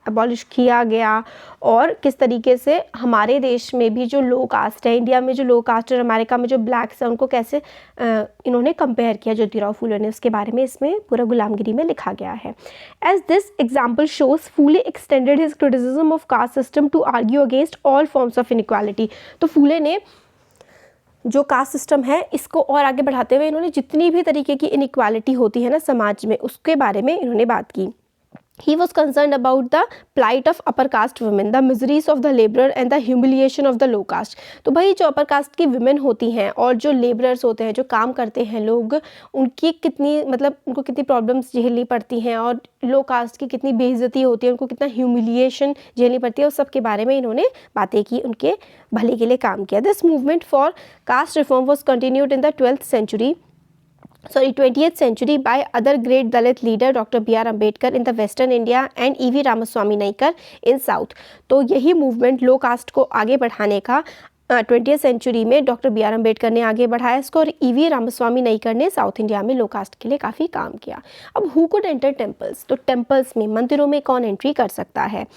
Speaker 1: एबॉलिश किया गया, और किस तरीके से हमारे देश में भी जो लो कास्ट है, इंडिया में जो लो कास्ट और अमेरिका में जो ब्लैक्स हैं, उनको कैसे इन्होंने कंपेयर किया ज्योतिराव फूले ने, उसके बारे में इसमें पूरा गुलामगिरी में लिखा गया है। As this example shows Phule extended his criticism of caste system to argue against all forms of inequality. तो फूले ने जो कास्ट सिस्टम है इसको और आगे बढ़ाते हुए इन्होंने जितनी भी तरीके की इनइक्वालिटी होती है ना समाज में, उसके बारे में इन्होंने बात की। He was concerned about the plight of upper caste women, the miseries of the laborer and the humiliation of the low caste। तो भाई जो अपर कास्ट की women होती हैं और जो लेबरर्स होते हैं, जो काम करते हैं लोग, उनकी कितनी मतलब उनको कितनी प्रॉब्लम्स झेलनी पड़ती हैं, और लो कास्ट की कितनी बेइज्जती होती है, उनको कितना ह्यूमिलिएशन झेलनी पड़ती है, उस सब के बारे में इन्होंने बातें की, उनके भले के लिए काम किया। This movement for caste reform was continued in the 20th century by other great Dalit leader Dr. B.R. Ambedkar in the Western India and E.V. Ramaswamy Naikar in South। तो यही मूवमेंट लो कास्ट को आगे बढ़ाने का 20th century में doctor B.R. Ambedkar ने आगे बढ़ाया इसको, और E.V. रामास्वामी नाइकर ने साउथ इंडिया में लो कास्ट के लिए काफ़ी काम किया। अब हु कुड एंटर टेम्पल्स, तो टेम्पल्स में, मंदिरों में कौन एंट्री कर सकता है?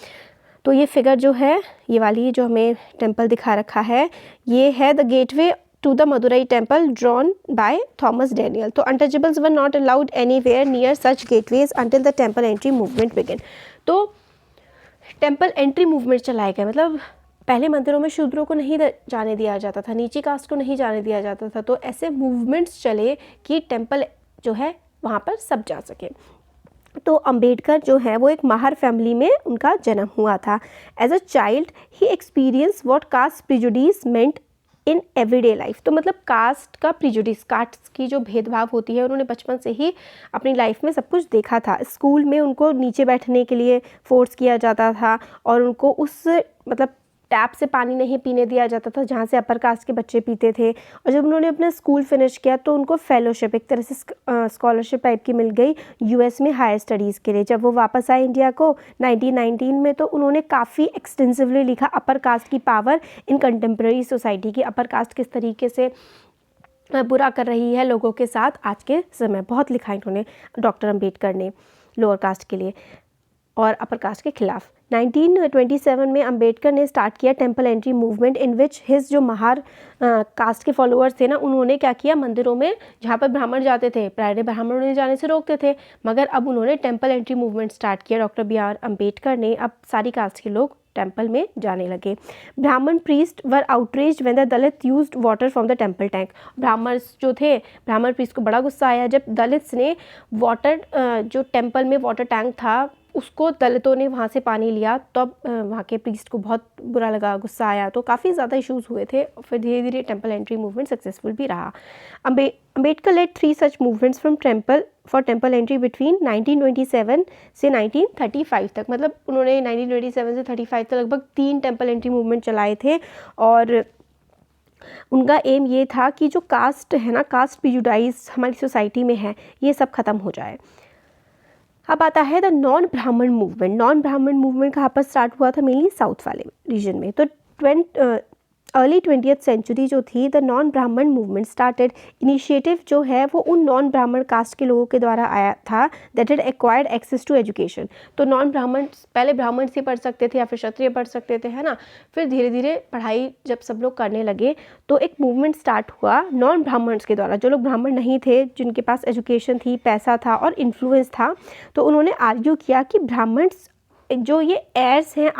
Speaker 1: तो ये फिगर जो है, ये वाली जो हमें टेम्पल दिखा रखा है, ये है the gateway to the Madurai temple drawn by Thomas Daniel। तो untouchables were not allowed anywhere near such gateways until the temple entry movement began। तो टेम्पल एंट्री मूवमेंट चलाए गए, मतलब पहले मंदिरों में शूद्रों को नहीं जाने दिया जाता था, नीची कास्ट को नहीं जाने दिया जाता था, तो ऐसे मूवमेंट्स चले कि टेम्पल जो है वहाँ पर सब जा सके। तो अंबेडकर जो है वो एक माहर फैमिली में उनका जन्म हुआ था। As a child he experience what caste prejudice meant in everyday life. तो मतलब कास्ट का प्रिजुडिस, कास्ट की जो भेदभाव होती है, उन्होंने बचपन से ही अपनी लाइफ में सब कुछ देखा था। स्कूल में उनको नीचे बैठने के लिए फोर्स किया जाता था, और उनको उस मतलब टैप से पानी नहीं पीने दिया जाता था जहाँ से अपर कास्ट के बच्चे पीते थे। और जब उन्होंने अपना स्कूल फिनिश किया तो उनको फेलोशिप, एक तरह से स्कॉलरशिप टाइप की मिल गई यूएस में हायर स्टडीज़ के लिए। जब वो वापस आए इंडिया को 1919 में, तो उन्होंने काफ़ी एक्सटेंसिवली लिखा अपर कास्ट की पावर इन कंटेम्प्रेरी सोसाइटी की, अपर कास्ट किस तरीके से बुरा कर रही है लोगों के साथ आज के समय। बहुत लिखा इन्होंने डॉक्टर अम्बेडकर ने लोअर कास्ट के लिए और अपर कास्ट के खिलाफ। 1927 में अंबेडकर ने स्टार्ट किया टेम्पल एंट्री मूवमेंट, इन विच हिज जो महार कास्ट के फॉलोअर्स थे ना, उन्होंने क्या किया, मंदिरों में जहाँ पर ब्राह्मण जाते थे, प्रायः ब्राह्मण उन्हें जाने से रोकते थे, मगर अब उन्होंने टेम्पल एंट्री मूवमेंट स्टार्ट किया डॉक्टर B.R. अम्बेडकर ने। अब सारी कास्ट के लोग टेम्पल में जाने लगे। Brahmin priest were outraged when the Dalit used water from the temple tank. Brahmins जो थे, ब्राह्मण प्रीस्ट को बड़ा गुस्सा आया जब दलित्स ने वाटर जो टेम्पल में वाटर टैंक था उसको दलितों ने वहाँ से पानी लिया, तब वहाँ के प्रीस्ट को बहुत बुरा लगा, गुस्सा आया, तो काफ़ी ज़्यादा इश्यूज़ हुए थे। फिर धीरे धीरे टेम्पल एंट्री मूवमेंट सक्सेसफुल भी रहा। Ambedkar led 3 such movements from temple entry between 1927 से 1935 तक। मतलब उन्होंने 1927 से 35 तक लगभग 3 टेम्पल एंट्री मूवमेंट चलाए थे, और उनका एम ये था कि जो कास्ट है ना, कास्ट प्रिजुडाइज हमारी सोसाइटी में है, ये सब ख़त्म हो जाए। अब आता है द नॉन ब्राह्मण मूवमेंट। नॉन ब्राह्मण मूवमेंट कहाँ पर स्टार्ट हुआ था, मेनली साउथ वाले रीजन में। तो अर्ली 20th सेंचुरी जो थी, द नॉन ब्राह्मण मूवमेंट स्टार्टेड। इनिशिएटिव जो है वो उन नॉन ब्राह्मण कास्ट के लोगों के द्वारा आया था that had acquired access to education. तो नॉन ब्राह्मण, पहले ब्राह्मण से पढ़ सकते थे या फिर क्षत्रिय पढ़ सकते थे, है ना। फिर धीरे धीरे पढ़ाई जब सब लोग करने लगे तो एक मूवमेंट स्टार्ट हुआ नॉन ब्राह्मण्स के द्वारा। जो लोग ब्राह्मण नहीं थे, जिनके पास एजुकेशन थी, पैसा था और इन्फ्लुएंस था, तो उन्होंने आर्ग्यू किया कि ब्राह्मण्स जो ये एयर्स हैं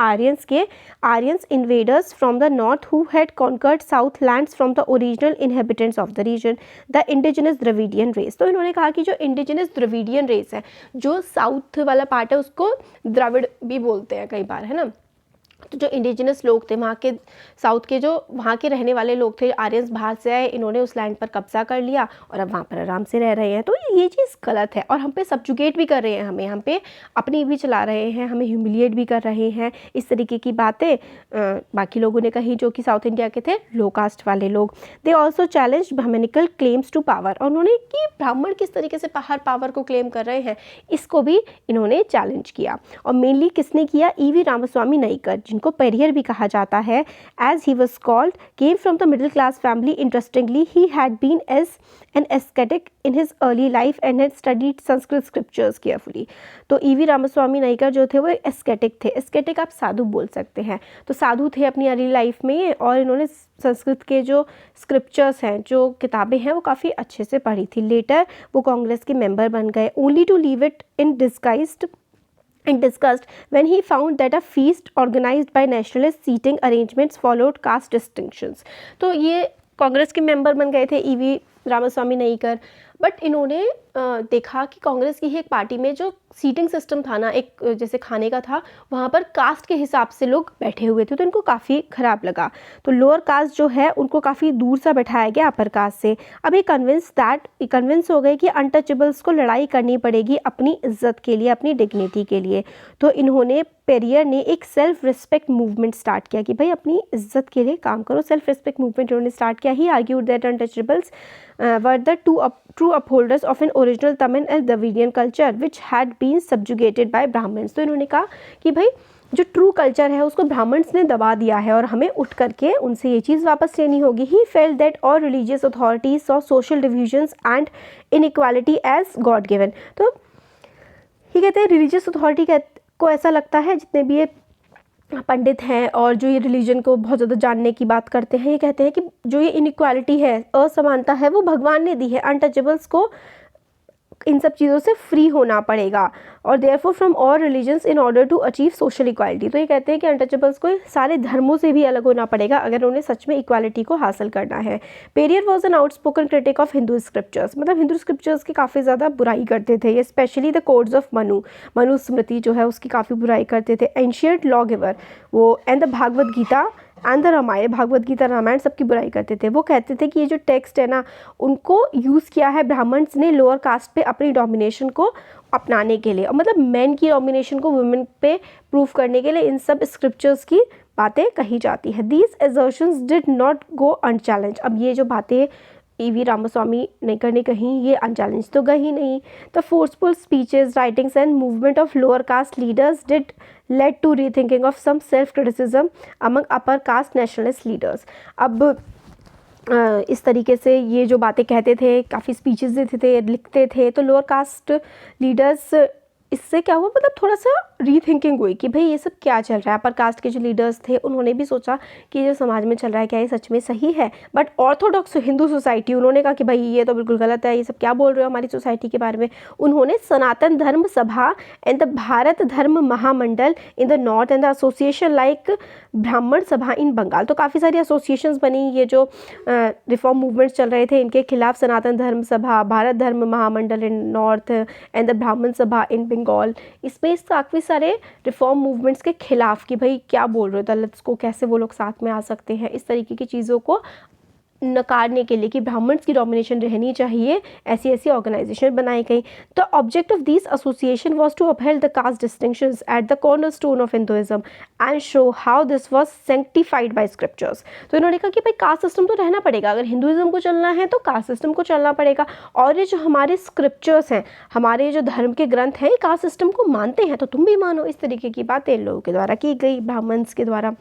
Speaker 1: Aryans invaders from the north who had conquered south lands from the original inhabitants of the region the indigenous Dravidian race. तो इन्होंने कहा कि जो इंडिजिनस द्रविडियन रेस है, जो साउथ वाला पार्ट है, उसको द्रविड़ भी बोलते हैं कई बार, है ना। तो जो इंडिजिनस लोग थे वहाँ के, साउथ के जो वहाँ के रहने वाले लोग थे, आर्यंस बाहर से आए, इन्होंने उस लैंड पर कब्जा कर लिया और अब वहाँ पर आराम से रह रहे हैं। तो ये चीज़ गलत है, और हम पे सब्जुगेट भी कर रहे हैं, हम पे अपनी भी चला रहे हैं, हमें ह्यूमिलिएट भी कर रहे हैं। इस तरीके की बातें बाकी लोगों ने कही जो कि साउथ इंडिया के थे लो कास्ट वाले लोग। They also challenge Brahmanical claims to power. और उन्होंने कि ब्राह्मण किस तरीके से पावर को क्लेम कर रहे हैं, इसको भी इन्होंने चैलेंज किया। और मेनली किसने किया, E.V. रामास्वामी नाइकर, जिनको पेरियर भी कहा जाता है, as he was called, came from the middle class family. Interestingly he had been as an ascetic in his early life and had studied Sanskrit scriptures carefully. तो ईवी रामास्वामी नायकर जो थे वो एस्केटिक थे. एस्केटिक आप साधु बोल सकते हैं. तो साधु थे अपनी अर्ली लाइफ में और इन्होंने संस्कृत के जो स्क्रिप्चर्स हैं, जो किताबें हैं, वो काफ़ी अच्छे से पढ़ी थी. लेटर वो कांग्रेस के मेंबर बन गए, only to leave it in disguised and discussed when he found that a feast organized by nationalist seating arrangements followed caste distinctions. तो ये कांग्रेस के मेंबर बन गए थे ईवी रामास्वामी नायकर. बट इन्होंने देखा कि कांग्रेस की ही एक पार्टी में जो सीटिंग सिस्टम था ना, एक जैसे खाने का था, वहाँ पर कास्ट के हिसाब से लोग बैठे हुए थे, तो इनको काफ़ी ख़राब लगा. तो लोअर कास्ट जो है उनको काफ़ी दूर सा बैठाया गया अपर कास्ट से. अब ये कन्विंस हो गए कि अनटचेबल्स को लड़ाई करनी पड़ेगी अपनी इज्जत के लिए, अपनी डिग्निटी के लिए. तो इन्होंने पेरियर ने एक सेल्फ रिस्पेक्ट मूवमेंट स्टार्ट किया कि भाई अपनी इज्जत के लिए काम करो. सेल्फ रिस्पेक्ट मूवमेंट इन्होंने स्टार्ट किया. He argued that untouchables were the true upholders of an original Tamil and Dravidian culture which had been subjugated by Brahmans. तो इन्होंने कहा कि भाई जो ट्रू कल्चर है उसको ब्राह्मण्स ने दबा दिया है और हमें उठ करके उनसे ये चीज़ वापस लेनी होगी. He felt that all religious authorities saw social divisions and inequality as God given. तो ये कहते हैं रिलीजियस अथॉरिटी को ऐसा लगता है, जितने भी ये पंडित हैं और जो ये रिलीजन को बहुत ज़्यादा जानने की बात करते हैं, ये कहते हैं कि जो ये इनइक्वालिटी है, असमानता है, वो भगवान ने दी है. अनटचेबल्स को इन सब चीज़ों से फ्री होना पड़ेगा और therefore from all religions in order to achieve social equality. तो ये कहते हैं कि अनटचेबल्स को सारे धर्मों से भी अलग होना पड़ेगा अगर उन्हें सच में इक्वालिटी को हासिल करना है. Periyar was an outspoken critic of Hindu scriptures. मतलब हिंदू स्क्रिप्चर्स की काफ़ी ज़्यादा बुराई करते थे ये, specially the codes of Manusmriti जो है उसकी काफ़ी बुराई करते थे. एंशियंट लॉ गिवर वो and the Bhagavad Gita and the Ramayana, Bhagavad Gita Ramayana सबकी बुराई करते थे. वो कहते थे कि ये जो टेक्स्ट है ना, उनको यूज़ किया है ब्राह्मण्स ने लोअर कास्ट पे अपनी डोमिनेशन को अपनाने के लिए, और मतलब मैन की डोमिनेशन को वुमेन पे प्रूव करने के लिए इन सब स्क्रिप्चर्स की बातें कही जाती है. These assertions did not go unchallenged. अब ये जो बातें ईवी रामास्वामी नायकर ने कहीं, ये अनचैलेंज तो गई नहीं. The forceful speeches, writings and movement of lower caste leaders did led to rethinking of some self criticism among upper caste nationalist leaders. अब इस तरीके से ये जो बातें कहते थे, काफ़ी स्पीचेस देते थे, लिखते थे, तो लोअर कास्ट लीडर्स, इससे क्या हुआ, मतलब थोड़ा सा रीथिंकिंग हुई कि भाई ये सब क्या चल रहा है. अपर कास्ट के जो लीडर्स थे उन्होंने भी सोचा कि ये जो समाज में चल रहा है क्या ये सच में सही है. बट ऑर्थोडॉक्स हिंदू सोसाइटी, उन्होंने कहा कि भाई ये तो बिल्कुल गलत है, ये सब क्या बोल रहे हो हमारी सोसाइटी के बारे में. उन्होंने सनातन धर्म सभा and the Bharat Dharma Mahamandal in the north and the association like Brahman Sabha इन बंगाल. तो काफ़ी सारी एसोसिएशंस बनी ये जो रिफॉर्म मूवमेंट्स चल रहे थे इनके खिलाफ. सनातन धर्म सभा, भारत धर्म महामंडल इन नॉर्थ एंड द ब्राह्मण सभा इन बंगाल. इसमें काफ़ी सारे रिफॉर्म मूवमेंट्स के खिलाफ कि भाई क्या बोल रहे हो, दलित्स को कैसे वो लोग साथ में आ सकते हैं, इस तरीके की चीज़ों को नकारने के लिए कि ब्राह्मण्स की डोमिनेशन रहनी चाहिए, ऐसी ऐसी ऑर्गेनाइजेशन बनाई गई. The object of this association was to upheld the caste distinctions at the cornerstone of Hinduism and show how this was sanctified by scriptures. तो इन्होंने कहा कि भाई कास्ट सिस्टम तो रहना पड़ेगा, अगर हिंदुइज्म को चलना है तो कास्ट सिस्टम को चलना पड़ेगा. और ये जो हमारे स्क्रिप्चर्स हैं, हमारे जो धर्म के ग्रंथ हैं, कास्ट सिस्टम को मानते हैं तो तुम भी मानो. इस तरीके की बातें लोगों के द्वारा की गई, ब्राह्मण्स के द्वारा.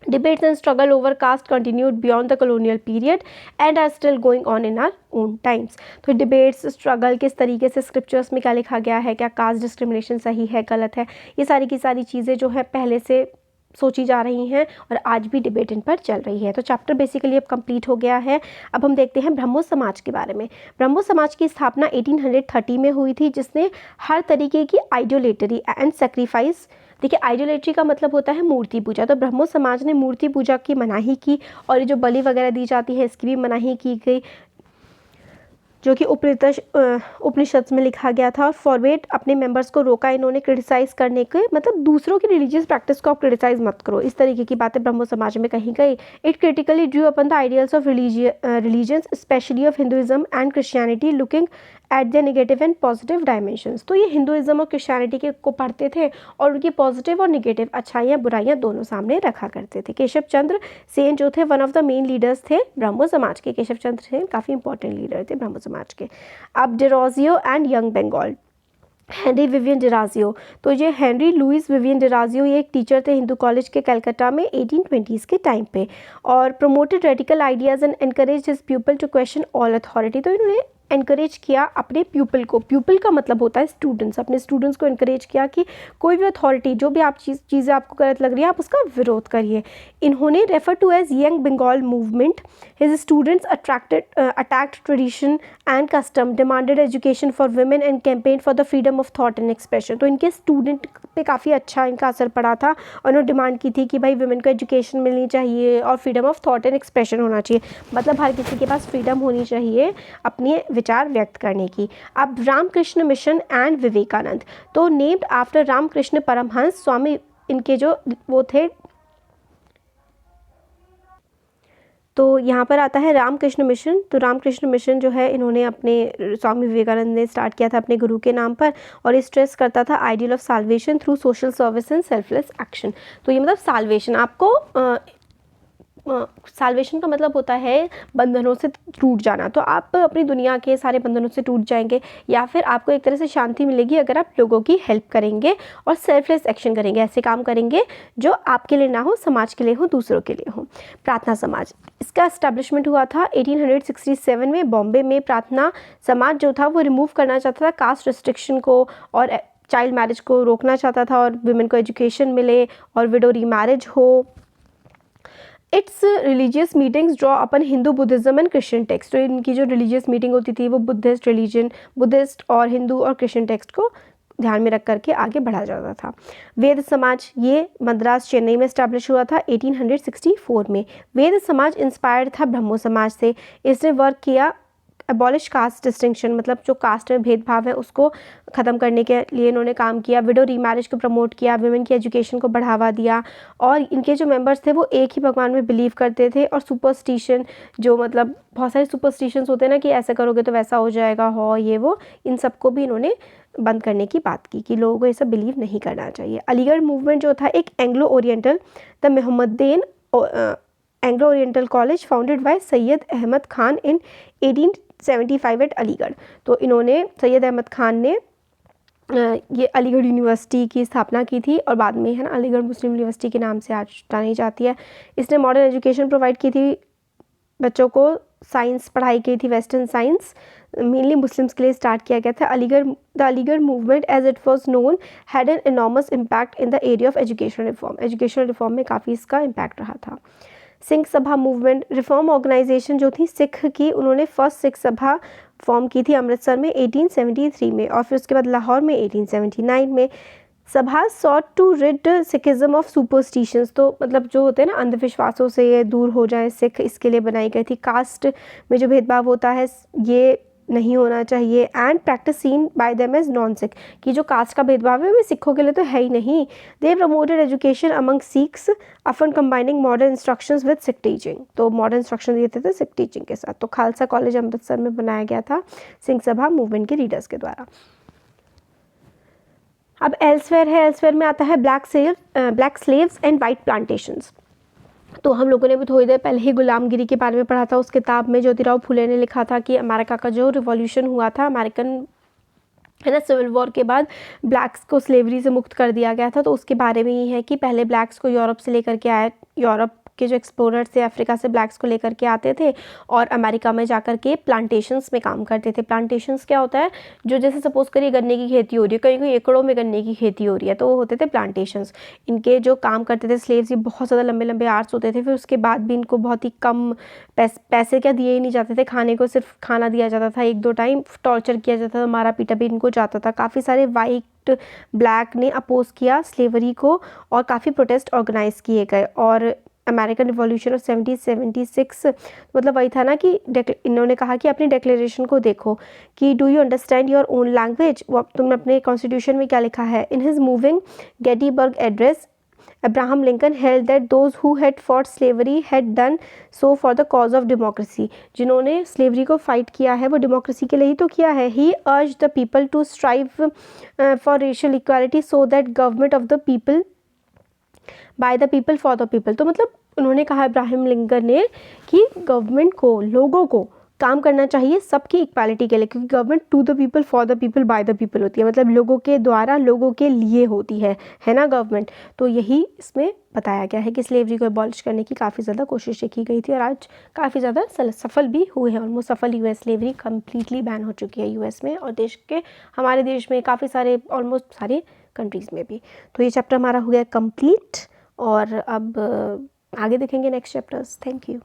Speaker 1: Debates and struggle over caste continued beyond the colonial period and are still going on in our own times. तो debates, struggle, किस तरीके से scriptures में क्या लिखा गया है, क्या caste discrimination सही है गलत है, ये सारी की सारी चीज़ें जो है पहले से सोची जा रही हैं और आज भी डिबेट इन पर चल रही है. तो चैप्टर बेसिकली अब कंप्लीट हो गया है. अब हम देखते हैं ब्रह्मो समाज के बारे में. ब्रह्मो समाज की स्थापना 1830 में हुई थी, जिसने हर तरीके की आइडोलेटरी एंड सेक्रीफाइस, देखिए आइडोलेट्री का मतलब होता है मूर्ति पूजा, तो ब्रह्मो समाज ने मूर्ति पूजा की मनाही की और ये जो बलि वगैरह दी जाती है इसकी भी मनाही की गई, जो कि उपनिषद में लिखा गया था. और फॉरवर्ड अपने मेंबर्स को रोका इन्होंने क्रिटिसाइज़ करने के, मतलब दूसरों की रिलीजियस प्रैक्टिस को आप क्रिटिसाइज़ मत करो, इस तरीके की बातें ब्रह्मो समाज में कही गई. It critically Drew upon the ideals of religions specially of Hinduism and Christianity looking at the negative and positive dimensions. तो ये हिंदुइज्म और क्रिश्चियनिटी के को पढ़ते थे और उनकी पॉजिटिव और नेगेटिव, अच्छाइयाँ बुराइयाँ दोनों सामने रखा करते थे. केशव चंद्र सेन जो थे one of the main leaders थे ब्रह्मो समाज के. केशव चंद्र सेन काफ़ी इंपॉर्टेंट लीडर थे ब्रह्मो समाज के. अब Derozio and young Bengal, Henry Vivian Derozio, तो ये हेनरी लुइस विवियन डिराजियो ये एक टीचर थे हिंदू कॉलेज के कलकत्ता में 1820s के टाइम पे, और promoted radical ideas and encourage his people to question all authority. तो इन्होंने एनकरेज किया अपने प्यूपल को, प्यूपल का मतलब होता है स्टूडेंट्स, अपने स्टूडेंट्स को एनकरेज किया कि कोई भी अथॉरिटी जो भी आप चीज़ें आपको गलत लग रही है आप उसका विरोध करिए। इन्होंने refer to as young Bengal movement. His students attacked tradition and custom, demanded education for women and campaign for the freedom of thought and expression. तो इनके स्टूडेंट पे काफ़ी अच्छा इनका असर पड़ा था और उन्होंने डिमांड की थी कि भाई वुमेन को एजुकेशन मिलनी चाहिए और freedom of thought and expression होना चाहिए, मतलब हर किसी के पास फ्रीडम होनी चाहिए अपने विचार व्यक्त करने की। अब रामकृष्ण मिशन एंड विवेकानंद, तो नेम्ड आफ्टर रामकृष्ण परमहंस स्वामी, इनके जो वो थे, तो यहाँ पर आता है रामकृष्ण मिशन। तो रामकृष्ण मिशन जो है इन्होंने अपने स्वामी विवेकानंद ने स्टार्ट किया था अपने गुरु के नाम पर, और ये स्ट्रेस करता था ideal of solvation through social service and selfless action. तो ये मतलब साल्वेशन, आपको साल्वेशन का मतलब होता है बंधनों से टूट जाना, तो आप अपनी दुनिया के सारे बंधनों से टूट जाएंगे, या फिर आपको एक तरह से शांति मिलेगी अगर आप लोगों की हेल्प करेंगे और सेल्फलेस एक्शन करेंगे, ऐसे काम करेंगे जो आपके लिए ना हो, समाज के लिए हो, दूसरों के लिए हो। प्रार्थना समाज, इसका एस्टेब्लिशमेंट हुआ था 1867 में बॉम्बे में। प्रार्थना समाज जो था वो रिमूव करना चाहता था कास्ट रिस्ट्रिक्शन को और चाइल्ड मैरिज को रोकना चाहता था, और वुमेन को एजुकेशन मिले और विडो रीमैरिज हो। It's religious meetings draw upon Hindu Buddhism and Christian text. तो इनकी जो रिलीजियस मीटिंग होती थी वो बुद्धिस्ट रिलीजन, बुद्धिस्ट और हिंदू और क्रिश्चियन टेक्स्ट को ध्यान में रख करके आगे बढ़ा जाता था। वेद समाज, ये मद्रास चेन्नई में इस्टेब्लिश हुआ था 1864 में। वेद समाज इंस्पायर्ड था ब्रह्मो समाज से। इसने वर्क किया अबॉलिश कास्ट डिस्टिंक्शन, मतलब जो कास्ट में भेदभाव है उसको ख़त्म करने के लिए इन्होंने काम किया। विडो रीमैरिज को प्रमोट किया, वुमेन की एजुकेशन को बढ़ावा दिया, और इनके जो मेंबर्स थे वो एक ही भगवान में बिलीव करते थे। और सुपरस्टिशन, जो मतलब बहुत सारे सुपरस्टिशंस होते हैं ना कि ऐसा करोगे तो वैसा हो जाएगा, हो ये वो, इन सबको भी इन्होंने बंद करने की बात की कि लोगों को ये सब बिलीव नहीं करना चाहिए। अलीगढ़ मूवमेंट जो था एक Anglo Oriental, the Mohammedan Anglo Oriental college founded by Syed Ahmad Khan in 1875 at Aligarh. तो इन्होंने, सैयद अहमद खान ने ये अलीगढ़ यूनिवर्सिटी की स्थापना की थी, और बाद में है ना अलीगढ़ मुस्लिम यूनिवर्सिटी के नाम से आज जानी जाती है। इसने मॉडर्न एजुकेशन प्रोवाइड की थी बच्चों को, साइंस पढ़ाई की थी, वेस्टर्न साइंस मेनली मुस्लिम्स के लिए स्टार्ट किया गया था। The Aligarh movement as it was known had an enormous impact in the area of education reform. Education reform में काफ़ी इसका इम्पैक्ट रहा था। सिख सभा मूवमेंट, रिफॉर्म ऑर्गेनाइजेशन जो थी सिख की, उन्होंने फर्स्ट सिख सभा फॉर्म की थी अमृतसर में 1873 में, और फिर उसके बाद लाहौर में 1879 में। Sabha sought to rid Sikhism of superstitions, तो मतलब जो होते हैं ना अंधविश्वासों से ये दूर हो जाए सिख, इसके लिए बनाई गई थी। कास्ट में जो भेदभाव होता है ये नहीं होना चाहिए। And practice seen by them as non Sikh, कि जो कास्ट का भेदभाव है वो सिखों के लिए तो है ही नहीं। They promoted education among Sikhs often combining modern instructions with Sikh teaching, तो मॉडर्न इंस्ट्रक्शन देते थे सिख टीचिंग के साथ। तो खालसा कॉलेज अमृतसर में बनाया गया था सिंह सभा मूवमेंट के लीडर्स के द्वारा। अब एल्सवेयर है, एल्सवेयर में आता है black slaves and white plantations. तो हम लोगों ने भी थोड़ी देर पहले ही गुलामगिरी के बारे में पढ़ा था उस किताब में। ज्योतिराव फुले ने लिखा था कि अमेरिका का जो रिवॉल्यूशन हुआ था, अमेरिकन है ना सिविल वॉर के बाद ब्लैक्स को स्लेवरी से मुक्त कर दिया गया था, तो उसके बारे में ही है कि पहले ब्लैक्स को यूरोप से लेकर के आए, यूरोप के जो एक्सप्लोरर्स थे अफ्रीका से ब्लैक्स को लेकर के आते थे और अमेरिका में जाकर के प्लांटेशंस में काम करते थे। प्लांटेशंस क्या होता है, जो जैसे सपोज करिए गन्ने की खेती हो रही है, कहीं कहीं एकड़ों में गन्ने की खेती हो रही है, तो वो होते थे प्लांटेशंस। इनके जो काम करते थे स्लेव्स, ये बहुत ज़्यादा लंबे लंबे आवर्स होते थे, फिर उसके बाद भी इनको बहुत ही कम पैसे क्या दिए ही नहीं जाते थे, खाने को सिर्फ खाना दिया जाता था, 1-2 टाइम टॉर्चर किया जाता था, मारा पीटा भी इनको जाता था। काफ़ी सारे वाइट ब्लैक ने अपोज किया स्लेवरी को और काफ़ी प्रोटेस्ट ऑर्गेनाइज किए गए। और अमेरिकन रिवॉल्यूशन ऑफ 1776 मतलब वही था ना कि इन्होंने कहा कि अपनी डिक्लेरेशन को देखो कि do you understand your own language, वो तुमने अपने कॉन्स्टिट्यूशन में क्या लिखा है। In his moving Gettysburg address Abraham Lincoln held that those who had fought slavery had done so for the cause of democracy. जिन्होंने स्लेवरी को फाइट किया है वो डेमोक्रेसी के लिए ही तो किया है। He urge the people to strive for racial equality so that government of the people by the people for the people. तो मतलब उन्होंने कहा इब्राहिम लिंकन ने कि गवर्नमेंट को, लोगों को काम करना चाहिए सबकी इक्वालिटी के लिए, क्योंकि government to the people for the people by the people होती है, मतलब लोगों के द्वारा लोगों के लिए होती है ना गवर्नमेंट। तो यही इसमें बताया गया है कि स्लेवरी को अबॉलिश करने की काफ़ी ज़्यादा कोशिशें की गई थी और आज काफ़ी ज़्यादा सफल भी हुए हैं, ऑलमोस्ट सफल हुए। स्लेवरी कम्प्लीटली बैन हो चुकी है यूएस में और हमारे देश में काफ़ी सारे ऑलमोस्ट सारे कंट्रीज़ में भी। तो ये चैप्टर हमारा हो गया कंप्लीट और अब आगे देखेंगे नेक्स्ट चैप्टर्स। Thank you.